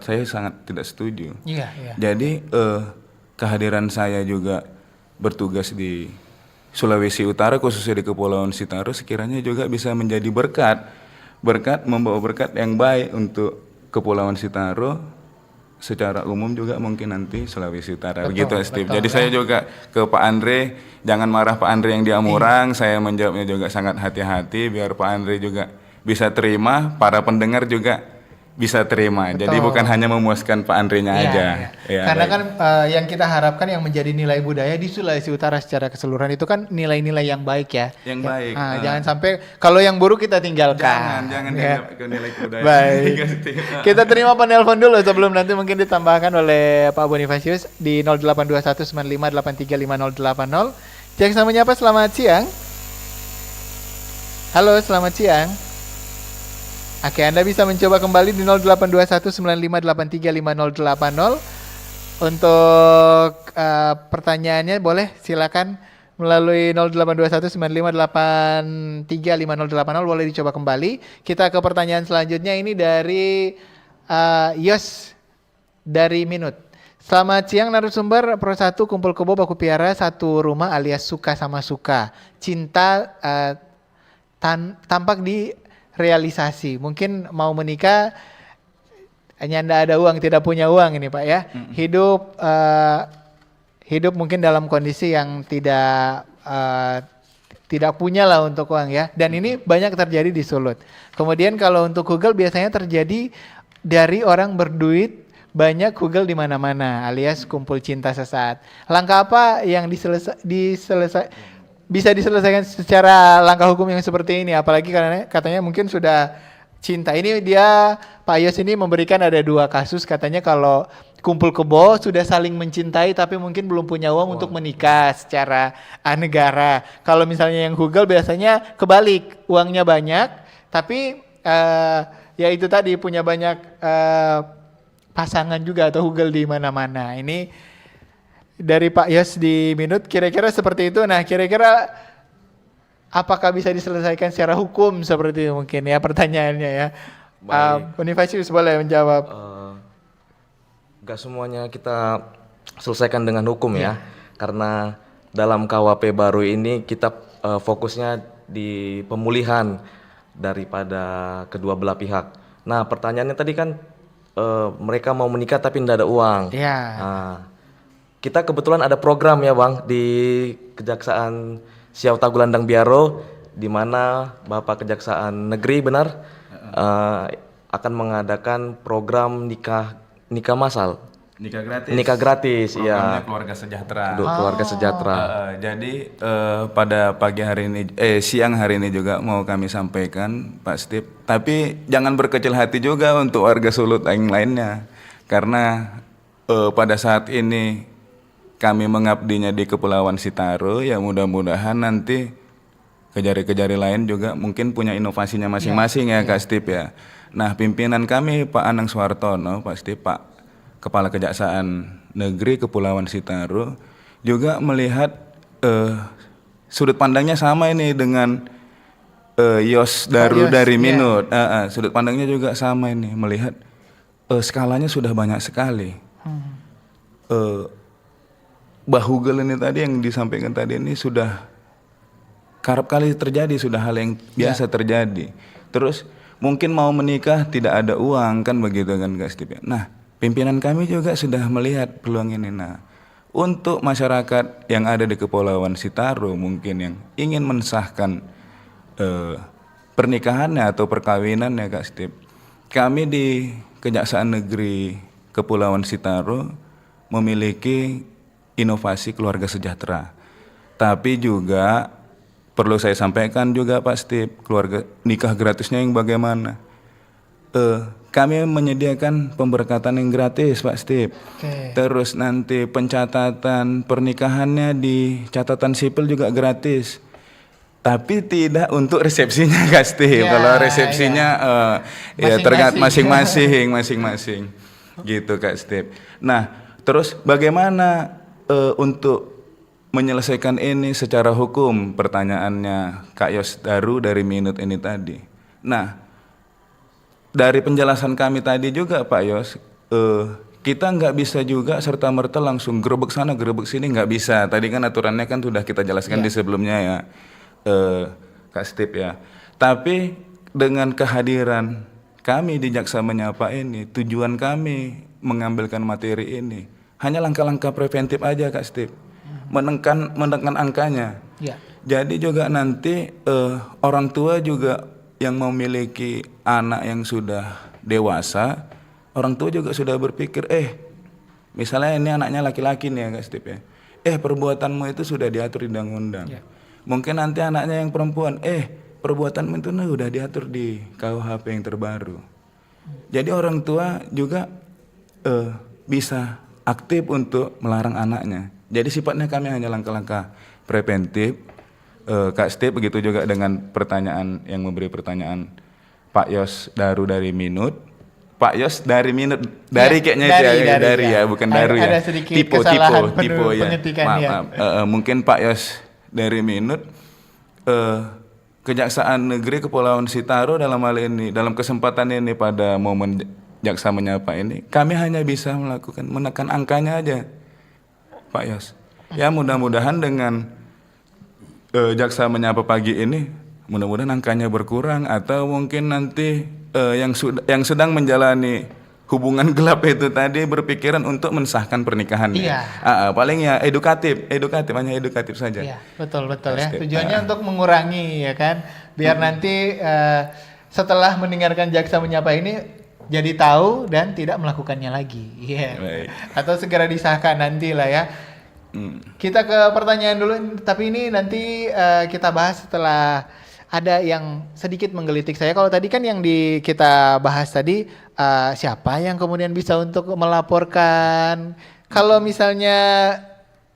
Saya sangat tidak setuju.
Iya.
Jadi kehadiran saya juga bertugas di Sulawesi Utara, khususnya di Kepulauan Sitaru, sekiranya juga bisa menjadi berkat membawa berkat yang baik untuk Kepulauan Sitaru. Secara umum juga mungkin nanti Sulawesi Utara. Begitu Steve. Jadi saya juga ke Pak Andre, jangan marah Pak Andre yang di Amurang, saya menjawabnya juga sangat hati-hati biar Pak Andre juga bisa terima, para pendengar juga bisa terima. Jadi bukan hanya memuaskan Pak Andre-nya aja. Ya,
karena kan yang kita harapkan yang menjadi nilai budaya di Sulawesi Utara secara keseluruhan itu kan nilai-nilai yang baik ya.
Yang baik.
Jangan sampai kalau yang buruk kita tinggalkan.
Jangan
ya.
ke nilai budaya.
Baik. Kita terima penelpon dulu sebelum nanti mungkin ditambahkan oleh Pak Bonifasius di 082195835080. Yang sama menyapa, selamat siang. Halo, selamat siang. Oke, Anda bisa mencoba kembali di 082195835080. Untuk pertanyaannya boleh silakan melalui 082195835080, boleh dicoba kembali. Kita ke pertanyaan selanjutnya, ini dari Yos dari Minut. Selamat siang narasumber, Pro 1 kumpul kebo baku piara satu rumah alias suka sama suka. Cinta tampak di realisasi. Mungkin mau menikah hanya Anda ada uang, tidak punya uang ini Pak ya. Hidup mungkin dalam kondisi yang tidak punya lah untuk uang ya. Dan ini banyak terjadi di Sulut. Kemudian kalau untuk Google biasanya terjadi dari orang berduit banyak Google di mana-mana alias kumpul cinta sesaat. Langkah apa yang bisa diselesaikan secara langkah hukum yang seperti ini, apalagi karena katanya mungkin sudah cinta. Ini dia Pak Yos ini memberikan ada 2 kasus, katanya kalau kumpul kebo sudah saling mencintai tapi mungkin belum punya uang untuk menikah secara negara. Kalau misalnya yang Google biasanya kebalik, uangnya banyak tapi ya itu tadi punya banyak pasangan juga atau Google di mana-mana. Ini dari Pak Yos di Minut, kira-kira seperti itu. Nah, kira-kira apakah bisa diselesaikan secara hukum seperti itu mungkin ya pertanyaannya ya.
Baik.
Bonifacius boleh menjawab.
Gak semuanya kita selesaikan dengan hukum ya, karena dalam KUHP baru ini kita fokusnya di pemulihan daripada kedua belah pihak. Nah, pertanyaannya tadi kan mereka mau menikah tapi tidak ada uang.
Iya.
Nah, kita kebetulan ada program ya Bang di Kejaksaan Siau Tagulandang Biaro, di mana Bapak Kejaksaan Negeri benar akan mengadakan program nikah masal.
Nikah gratis.
Nikah gratis,
Programnya
iya.
Keluarga Sejahtera.
Keluarga sejahtera.
Jadi pada pagi hari ini, siang hari ini juga mau kami sampaikan Pak Steve. Tapi jangan berkecil hati juga untuk warga Sulut yang lainnya, karena pada saat ini kami mengabdinya di Kepulauan Sitaro, ya mudah-mudahan nanti kejari-kejari lain juga mungkin punya inovasinya masing-masing ya Kak Steve ya. Nah, pimpinan kami Pak Anang Suwartono, Pak Steve, Pak Kepala Kejaksaan Negeri Kepulauan Sitaro juga melihat sudut pandangnya sama ini dengan Yos Daru dari Minut. Sudut pandangnya juga sama ini, melihat skalanya sudah banyak sekali. Bahugel ini tadi yang disampaikan tadi ini sudah kerap kali terjadi, sudah hal yang biasa terjadi. Terus mungkin mau menikah tidak ada uang kan begitu kan Kak Steve. Nah, pimpinan kami juga sudah melihat peluang ini. Nah, untuk masyarakat yang ada di Kepulauan Sitaro mungkin yang ingin mensahkan pernikahannya atau perkawinannya Kak Steve, kami di Kejaksaan Negeri Kepulauan Sitaro memiliki inovasi keluarga sejahtera. Tapi juga perlu saya sampaikan juga Pak Steve, keluarga nikah gratisnya yang bagaimana? Kami menyediakan pemberkatan yang gratis Pak Steve. Terus nanti pencatatan pernikahannya di catatan sipil juga gratis. Tapi tidak untuk resepsinya Kak Steve. Kalau resepsinya ya tergantung masing-masing gitu Kak Steve. Nah, terus bagaimana untuk menyelesaikan ini secara hukum, pertanyaannya Kak Yos Daru dari Minut ini tadi. Nah, dari penjelasan kami tadi juga Pak Yos, kita nggak bisa juga serta-merta langsung gerebek sana gerebek sini, nggak bisa. Tadi kan aturannya kan sudah kita jelaskan di sebelumnya ya, Kak Steve ya. Tapi dengan kehadiran kami di Jaksa Menyapa ini, tujuan kami mengambilkan materi ini hanya langkah-langkah preventif aja Kak Steve, menekan angkanya. Jadi juga nanti orang tua juga yang memiliki anak yang sudah dewasa, orang tua juga sudah berpikir, misalnya ini anaknya laki-laki nih ya Kak Steve ya, perbuatanmu itu sudah diatur di undang-undang. Mungkin nanti anaknya yang perempuan, perbuatanmu itu udah diatur di KUHP yang terbaru. Jadi orang tua juga bisa aktif untuk melarang anaknya. Jadi sifatnya kami hanya langkah-langkah preventif. Kak Steve, begitu juga dengan pertanyaan yang memberi pertanyaan Pak Yos Daru dari Minut. Pak Yos dari Minut, dari kayaknya dari ya, bukan Daru ya.
Ada sedikit kesalahan
tipe ya.
penyetikan
Maaf. Mungkin Pak Yos dari Minut, Kejaksaan Negeri Kepulauan Sitaro dalam hal ini, dalam kesempatan ini pada momen Jaksa Menyapa ini, kami hanya bisa menekan angkanya aja, Pak Yos. Ya mudah-mudahan dengan Jaksa Menyapa pagi ini, mudah-mudahan angkanya berkurang, atau mungkin nanti yang sedang menjalani hubungan gelap itu tadi berpikiran untuk mensahkan pernikahannya. Paling ya edukatif hanya edukatif saja.
Iya, betul ya. Tujuannya untuk mengurangi ya kan, biar nanti setelah mendengarkan Jaksa Menyapa ini jadi tahu dan tidak melakukannya lagi. Atau segera disahkan nanti lah ya. Kita ke pertanyaan dulu, tapi ini nanti kita bahas setelah ada yang sedikit menggelitik saya. Kalau tadi kan yang kita bahas tadi, siapa yang kemudian bisa untuk melaporkan, kalau misalnya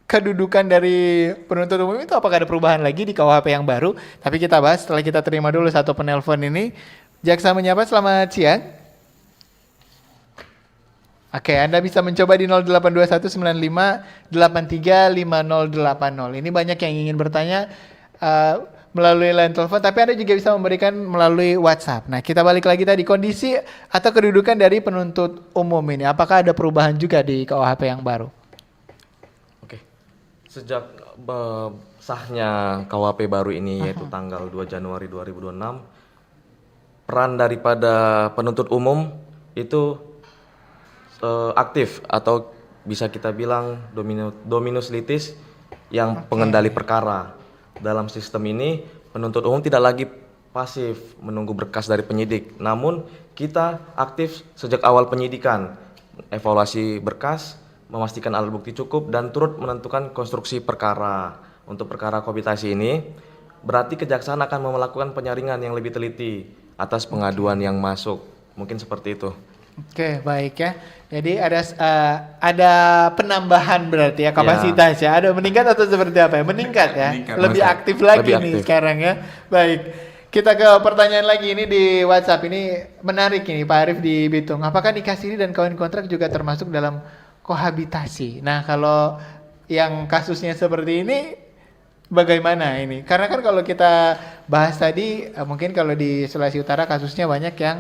kedudukan dari penuntut umum itu apakah ada perubahan lagi di KUHP yang baru. Tapi kita bahas setelah kita terima dulu satu penelpon ini. Jaksa Menyapa, selamat siang. Oke, Anda bisa mencoba di 082195835080. Ini banyak yang ingin bertanya. melalui line telepon, tapi Anda juga bisa memberikan melalui WhatsApp. Nah, kita balik lagi tadi, kondisi atau kedudukan dari penuntut umum ini. Apakah ada perubahan juga di KUHP yang baru?
Oke. Sejak sahnya KUHP baru ini yaitu tanggal 2 Januari 2026, peran daripada penuntut umum itu aktif atau bisa kita bilang dominus litis yang pengendali perkara. Dalam sistem ini penuntut umum tidak lagi pasif menunggu berkas dari penyidik, namun kita aktif sejak awal penyidikan, evaluasi berkas, memastikan alat bukti cukup dan turut menentukan konstruksi perkara. Untuk perkara kohabitasi ini berarti kejaksaan akan melakukan penyaringan yang lebih teliti atas pengaduan yang masuk. Mungkin seperti itu.
Oke, baik ya. Jadi ada penambahan berarti ya kapasitas ya. Ada meningkat atau seperti apa ya? Meningkat ya. Lebih aktif lagi
Lebih
nih
aktif.
sekarang ya. Baik. Kita ke pertanyaan lagi ini di WhatsApp. Ini menarik ini Pak Arif di Bitung. Apakah nikah siri dan kawin kontrak juga termasuk dalam kohabitasi? Nah, kalau yang kasusnya seperti ini bagaimana ini? Karena kan kalau kita bahas tadi mungkin kalau di Sulawesi Utara kasusnya banyak yang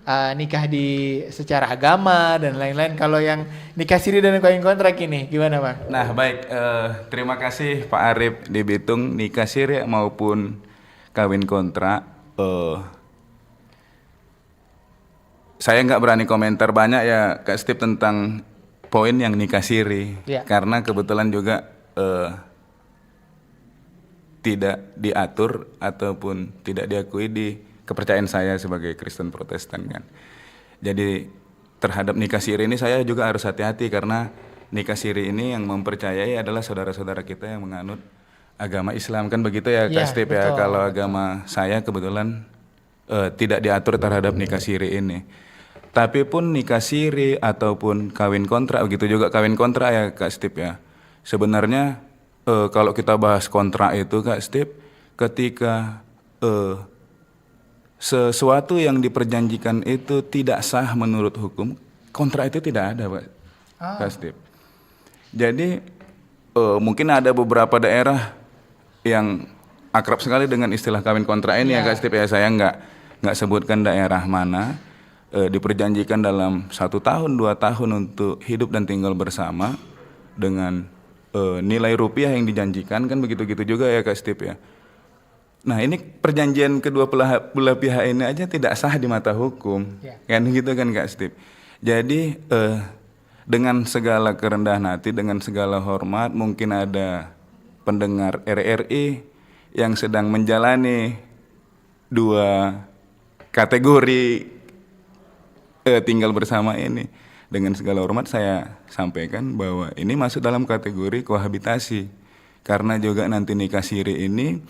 nikah di secara agama dan lain-lain. Kalau yang nikah siri dan kawin kontrak ini gimana Bang?
Nah baik, terima kasih Pak Arif di Bitung. Nikah siri maupun kawin kontrak, saya nggak berani komentar banyak ya Kak Steve tentang poin yang nikah siri, karena kebetulan juga tidak diatur ataupun tidak diakui di kepercayaan saya sebagai Kristen Protestan kan. Jadi terhadap nikah siri ini saya juga harus hati-hati, karena nikah siri ini yang mempercayai adalah saudara-saudara kita yang menganut agama Islam kan begitu ya Kak Steve ya. Kalau agama saya kebetulan tidak diatur terhadap nikah siri ini. Tapi pun nikah siri ataupun kawin kontrak, begitu juga kawin kontrak ya Kak Steve ya. Sebenarnya kalau kita bahas kontrak itu Kak Steve, ketika sesuatu yang diperjanjikan itu tidak sah menurut hukum, kontrak itu tidak ada Pak Kak Steve. Jadi mungkin ada beberapa daerah yang akrab sekali dengan istilah kawin kontrak ini ya Kak Steve ya. Saya nggak sebutkan daerah mana, diperjanjikan dalam 1 tahun 2 tahun untuk hidup dan tinggal bersama dengan nilai rupiah yang dijanjikan kan begitu-gitu juga ya Kak Steve ya. Nah ini perjanjian kedua belah pihak ini aja tidak sah di mata hukum, kan gitu kan Kak Steve. Jadi dengan segala kerendahan hati, dengan segala hormat, mungkin ada pendengar RRI yang sedang menjalani 2 kategori tinggal bersama ini. Dengan segala hormat saya sampaikan bahwa ini masuk dalam kategori kohabitasi, karena juga nanti nikah siri ini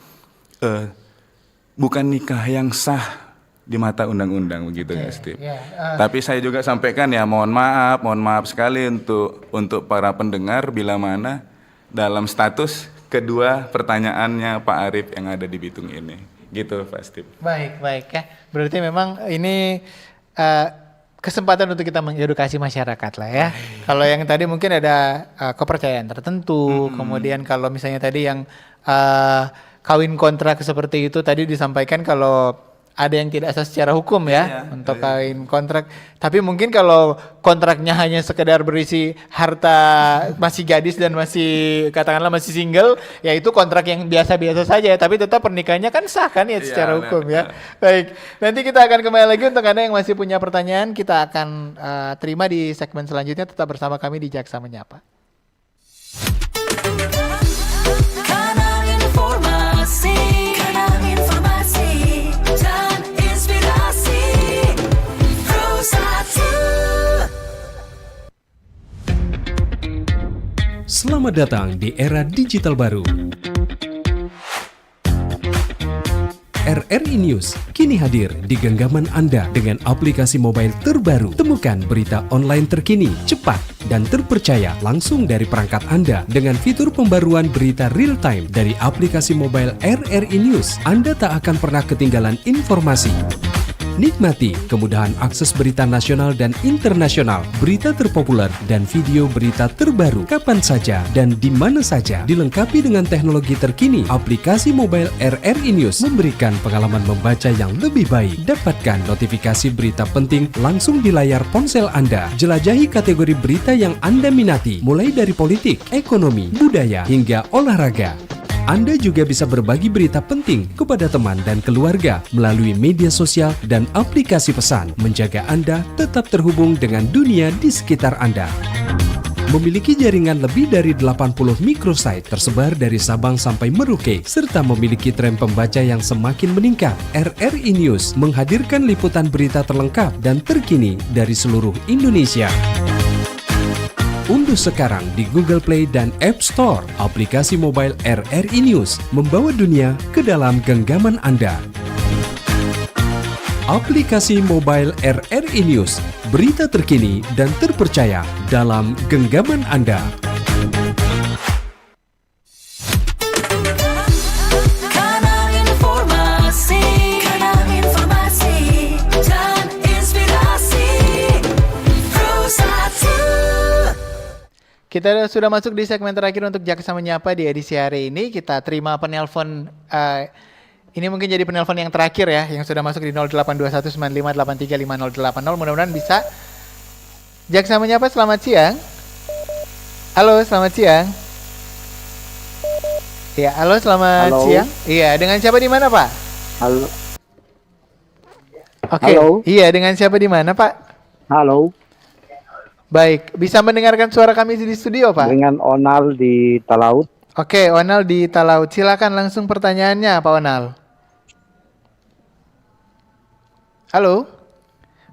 bukan nikah yang sah di mata undang-undang begitu Kak Steve. Tapi saya juga sampaikan ya, mohon maaf sekali untuk para pendengar bila mana dalam status kedua pertanyaannya Pak Arif yang ada di Bitung ini. Gitu Pak Steve.
Baik ya. Berarti memang ini kesempatan untuk kita mengedukasi masyarakat lah ya. Kalau yang tadi mungkin ada kepercayaan tertentu, kemudian kalau misalnya tadi yang kawin kontrak seperti itu tadi disampaikan kalau ada yang tidak sah secara hukum ya untuk kawin kontrak. Tapi mungkin kalau kontraknya hanya sekedar berisi harta masih gadis dan masih katakanlah masih single, ya itu kontrak yang biasa-biasa saja. Tapi tetap pernikahannya kan sah kan ya secara hukum ya. Baik, nanti kita akan kembali lagi untuk Anda yang masih punya pertanyaan. Kita akan terima di segmen selanjutnya. Tetap bersama kami di Jaksa Menyapa.
Kanal informasi dan inspirasi Pro 1.
Selamat datang di era digital baru. RRI News kini hadir di genggaman Anda dengan aplikasi mobile terbaru. Temukan berita online terkini, cepat, dan terpercaya langsung dari perangkat Anda dengan fitur pembaruan berita real time dari aplikasi mobile RRI News. Anda tak akan pernah ketinggalan informasi. Nikmati kemudahan akses berita nasional dan internasional, berita terpopuler, dan video berita terbaru kapan saja dan di mana saja. Dilengkapi dengan teknologi terkini, aplikasi mobile RRI News memberikan pengalaman membaca yang lebih baik. Dapatkan notifikasi berita penting langsung di layar ponsel Anda. Jelajahi kategori berita yang Anda minati, mulai dari politik, ekonomi, budaya, hingga olahraga. Anda juga bisa berbagi berita penting kepada teman dan keluarga melalui media sosial dan aplikasi pesan, menjaga Anda tetap terhubung dengan dunia di sekitar Anda. Memiliki jaringan lebih dari 80 microsite tersebar dari Sabang sampai Merauke, serta memiliki tren pembaca yang semakin meningkat. RRI News menghadirkan liputan berita terlengkap dan terkini dari seluruh Indonesia. Unduh sekarang di Google Play dan App Store aplikasi mobile RRI News, membawa dunia ke dalam genggaman Anda. Aplikasi mobile RRI News, berita terkini dan terpercaya dalam genggaman Anda.
Kanal informasi dan inspirasi. Rosatu.
Kita sudah masuk di segmen terakhir untuk Jaksa Menyapa di edisi hari ini. Kita terima penelpon, ini mungkin jadi penelpon yang terakhir ya, yang sudah masuk di 082195835080. Mudah-mudahan bisa. Jaksa Menyapa, selamat siang. Halo, selamat siang. Iya, halo, selamat siang. Iya, dengan siapa di mana, Pak?
Halo.
Oke. Iya, dengan siapa di mana, Pak?
Halo,
Baik, bisa mendengarkan suara kami di studio, Pak?
dengan Onal di Talaut.
Oke, Onal di Talaut. Silakan langsung pertanyaannya, Pak Onal. Halo?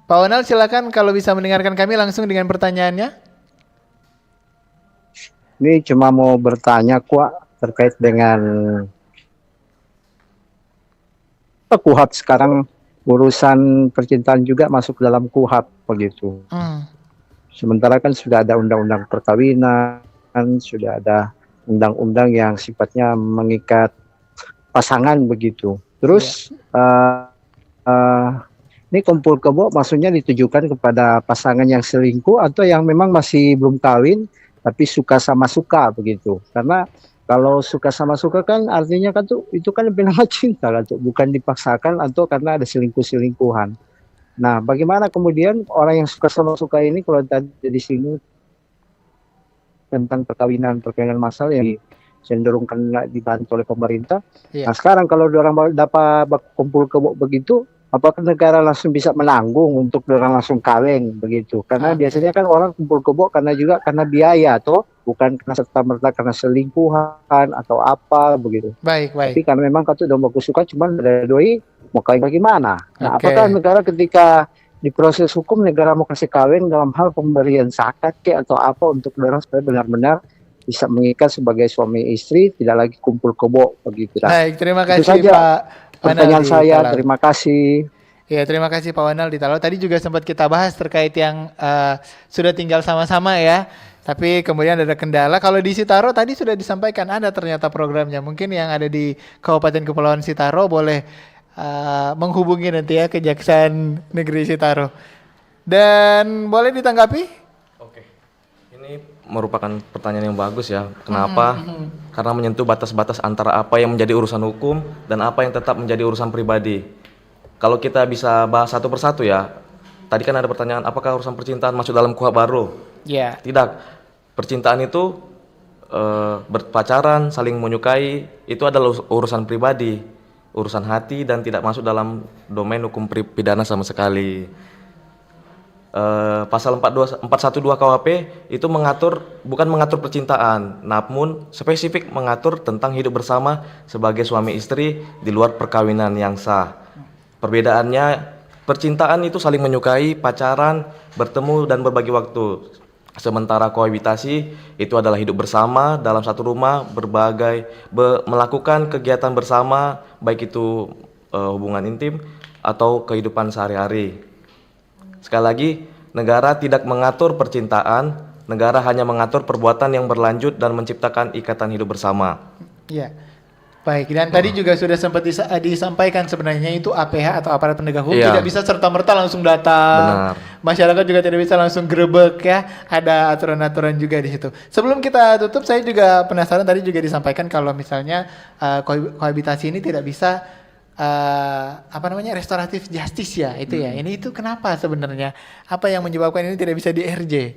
Pak Onal, silakan kalau bisa mendengarkan kami langsung dengan pertanyaannya.
Ini cuma mau bertanya kuat terkait dengan KUHP sekarang, urusan percintaan juga masuk dalam KUHP begitu. Sementara kan sudah ada undang-undang perkawinan, sudah ada undang-undang yang sifatnya mengikat pasangan begitu. Terus ini kumpul kebo maksudnya ditujukan kepada pasangan yang selingkuh atau yang memang masih belum kawin tapi suka sama suka begitu. Karena kalau suka sama suka kan artinya kan tuh itu kan lebih nama cinta kan tuh, bukan dipaksakan atau karena ada selingkuh-selingkuhan. Nah, bagaimana kemudian orang yang suka sama suka ini kalau tadi disinggung tentang perkawinan massal yang cenderungkan dibantu oleh pemerintah.
Iya.
Nah, sekarang kalau orang dapat kumpul kebo begitu, apakah negara langsung bisa menanggung untuk orang langsung kawin begitu? Karena biasanya kan orang kumpul kebo karena biaya toh, bukan karena serta-merta karena selingkuhan atau apa begitu.
Baik.
Tapi karena memang kata udah bagus suka cuman ada doi mau kawin bagaimana? Nah,
Oke.
apakah negara ketika di proses hukum negara mau kasih kawin dalam hal pemberian zakat atau apa untuk orang supaya benar-benar bisa mengikat sebagai suami istri, tidak lagi kumpul kebo begitu. Nah,
Baik, terima
itu
kasih
saja
Pak
pertanyaan
di
saya.
Talaut.
Terima kasih.
Ya, terima kasih Pak Wanal di Talaut. Tadi juga sempat kita bahas terkait yang sudah tinggal sama-sama ya. Tapi kemudian ada kendala. Kalau di Sitaro tadi sudah disampaikan ada ternyata programnya. Mungkin yang ada di Kabupaten Kepulauan Sitaro boleh menghubungi nanti ya Kejaksaan Negeri Sitaro. Dan boleh ditanggapi?
Oke. Ini merupakan pertanyaan yang bagus ya. Kenapa? Karena menyentuh batas-batas antara apa yang menjadi urusan hukum dan apa yang tetap menjadi urusan pribadi. Kalau kita bisa bahas satu persatu ya. Tadi kan ada pertanyaan apakah urusan percintaan masuk dalam KUHP baru?
Ya.
Tidak. Percintaan itu berpacaran, saling menyukai, itu adalah urusan pribadi, urusan hati dan tidak masuk dalam domain hukum pidana sama sekali. Pasal 412 KUHP itu bukan mengatur percintaan, namun spesifik mengatur tentang hidup bersama sebagai suami istri di luar perkawinan yang sah. Perbedaannya, percintaan itu saling menyukai, pacaran, bertemu dan berbagi waktu. Sementara kohabitasi itu adalah hidup bersama dalam satu rumah, melakukan kegiatan bersama, baik itu hubungan intim atau kehidupan sehari-hari. Sekali lagi, negara tidak mengatur percintaan, negara hanya mengatur perbuatan yang berlanjut dan menciptakan ikatan hidup bersama.
Ya. Baik, dan tadi juga sudah sempat disampaikan sebenarnya itu APH atau aparat penegak hukum
Iya.
tidak bisa serta-merta langsung datang.
Benar.
Masyarakat juga tidak bisa langsung grebek ya. Ada aturan-aturan juga di situ. Sebelum kita tutup, saya juga penasaran tadi juga disampaikan kalau misalnya kohabitasi ini tidak bisa restoratif justice ya itu ya. Ini itu kenapa sebenarnya? Apa yang menyebabkan ini tidak bisa di RJ?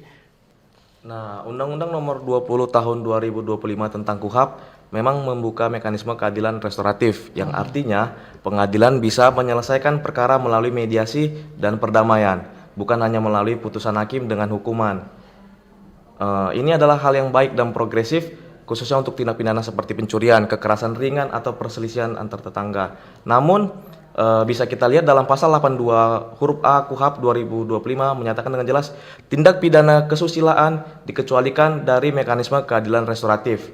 Nah, Undang-Undang Nomor 20 Tahun 2025 tentang KUHP memang membuka mekanisme keadilan restoratif yang artinya pengadilan bisa menyelesaikan perkara melalui mediasi dan perdamaian, bukan hanya melalui putusan hakim dengan hukuman. Ini adalah hal yang baik dan progresif khususnya untuk tindak pidana seperti pencurian, kekerasan ringan atau perselisihan antar tetangga. Namun bisa kita lihat dalam pasal 82 huruf A KUHP 2025 menyatakan dengan jelas tindak pidana kesusilaan dikecualikan dari mekanisme keadilan restoratif.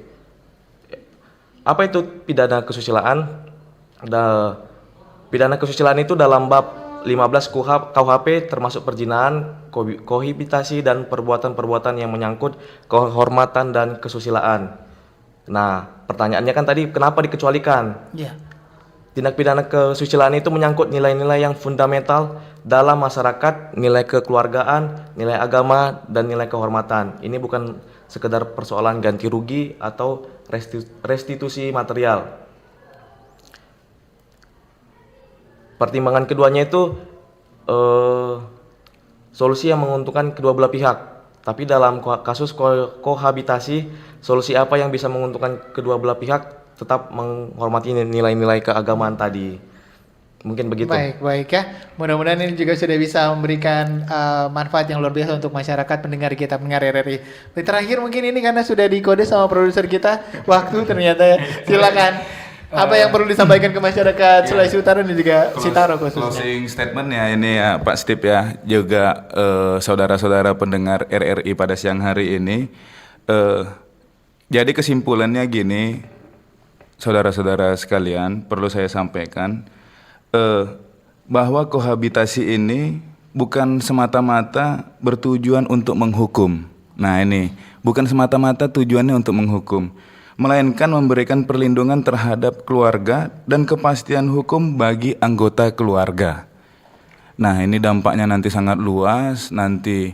Apa itu pidana kesusilaan? Pidana kesusilaan itu dalam bab 15 KUHP termasuk perzinahan, kohabitasi dan perbuatan-perbuatan yang menyangkut kehormatan dan kesusilaan. Nah, pertanyaannya kan tadi kenapa dikecualikan?
Iya.
Tindak pidana kesusilaan itu menyangkut nilai-nilai yang fundamental dalam masyarakat, nilai kekeluargaan, nilai agama, dan nilai kehormatan. Ini bukan sekedar persoalan ganti rugi atau restitusi material. Pertimbangan keduanya itu solusi yang menguntungkan kedua belah pihak. Tapi dalam kasus kohabitasi, solusi apa yang bisa menguntungkan kedua belah pihak tetap menghormati nilai-nilai keagamaan tadi. Mungkin begitu.
Baik ya. Mudah-mudahan ini juga sudah bisa memberikan manfaat yang luar biasa untuk masyarakat pendengar kita, pendengar RRI. Terakhir mungkin ini karena sudah dikode sama produser kita, waktu ternyata ya. Silakan. Apa yang perlu disampaikan ke masyarakat Sulawesi Utara dan juga Sitaro khususnya.
Closing statementnya ini ya Pak Steve ya, juga saudara-saudara pendengar RRI pada siang hari ini. Jadi kesimpulannya gini, saudara-saudara sekalian, perlu saya sampaikan bahwa kohabitasi ini bukan semata-mata bertujuan untuk menghukum. Nah ini, bukan semata-mata tujuannya untuk menghukum, melainkan memberikan perlindungan terhadap keluarga dan kepastian hukum bagi anggota keluarga. Nah ini dampaknya nanti sangat luas, nanti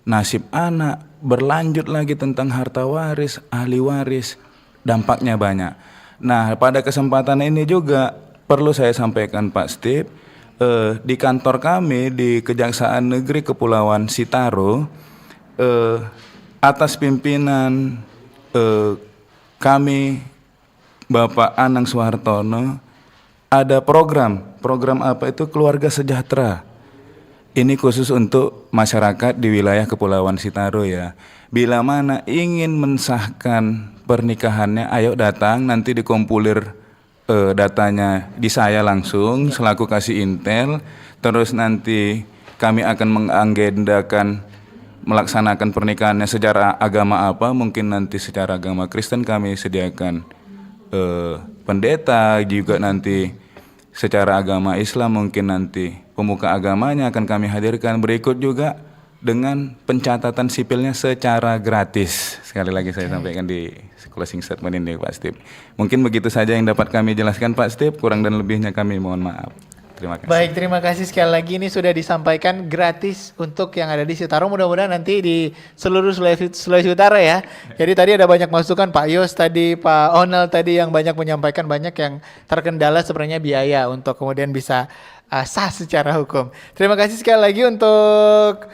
nasib anak, berlanjut lagi tentang harta waris, ahli waris, dampaknya banyak. Nah pada kesempatan ini juga perlu saya sampaikan Pak Steve, di kantor kami di Kejaksaan Negeri Kepulauan Sitaro, atas pimpinan kami Bapak Anang Suhartono, ada program apa itu Keluarga Sejahtera. Ini khusus untuk masyarakat di wilayah Kepulauan Sitaro ya. Bila mana ingin mensahkan pernikahannya, ayo datang, nanti dikompulir datanya di saya langsung selaku kasih intel, terus nanti kami akan mengagendakan melaksanakan pernikahannya secara agama apa, mungkin nanti secara agama Kristen kami sediakan pendeta, juga nanti secara agama Islam mungkin nanti pemuka agamanya akan kami hadirkan, berikut juga dengan pencatatan sipilnya secara gratis. Sekali lagi saya sampaikan di closing statement ini Pak Steve. Mungkin begitu saja yang dapat kami jelaskan Pak Steve, kurang dan lebihnya kami mohon maaf. Terima kasih.
Baik, terima kasih sekali lagi. Ini sudah disampaikan gratis untuk yang ada di Sitaro. Mudah-mudahan nanti di seluruh Sulawesi Utara ya. Jadi tadi ada banyak masukan Pak Yos tadi, Pak Onel tadi yang banyak menyampaikan, banyak yang terkendala sebenarnya biaya untuk kemudian bisa sah secara hukum. Terima kasih sekali lagi untuk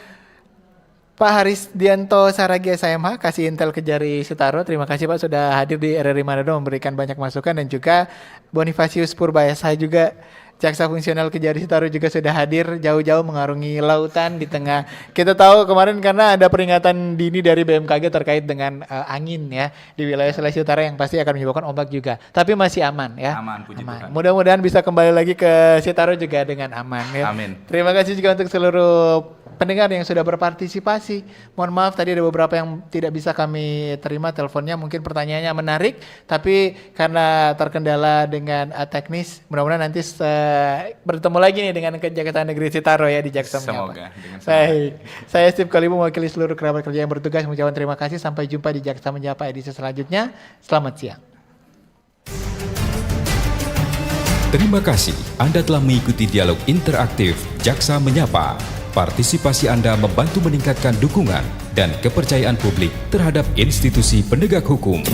Pak Haris Dianto Saragi SMH, kasih intel Kejari Sitaro. Terima kasih Pak sudah hadir di RRI Manado memberikan banyak masukan, dan juga Bonifasius Purbayasa juga Jaksa Fungsional Kejari Sitaro juga sudah hadir jauh-jauh mengarungi lautan di tengah. Kita tahu kemarin karena ada peringatan dini dari BMKG terkait dengan angin ya di wilayah Sulawesi Utara yang pasti akan menyebabkan ombak juga. Tapi masih aman ya.
Aman, puji Tuhan.
Mudah-mudahan bisa kembali lagi ke Sitaro juga dengan aman ya.
Amin.
Terima kasih juga untuk seluruh pendengar yang sudah berpartisipasi. Mohon maaf tadi ada beberapa yang tidak bisa kami terima teleponnya, mungkin pertanyaannya menarik tapi karena terkendala dengan teknis, mudah-mudahan nanti bertemu lagi nih dengan Kejaksaan Negeri Sitaro ya di Jaksa
Semoga.
Menyapa. Baik, saya Steve Kalibu mewakili seluruh kerabat kerja yang bertugas mengucapkan terima kasih. Sampai jumpa di Jaksa Menyapa edisi selanjutnya. Selamat siang.
Terima kasih Anda telah mengikuti dialog interaktif Jaksa Menyapa. Partisipasi Anda membantu meningkatkan dukungan dan kepercayaan publik terhadap institusi penegak hukum.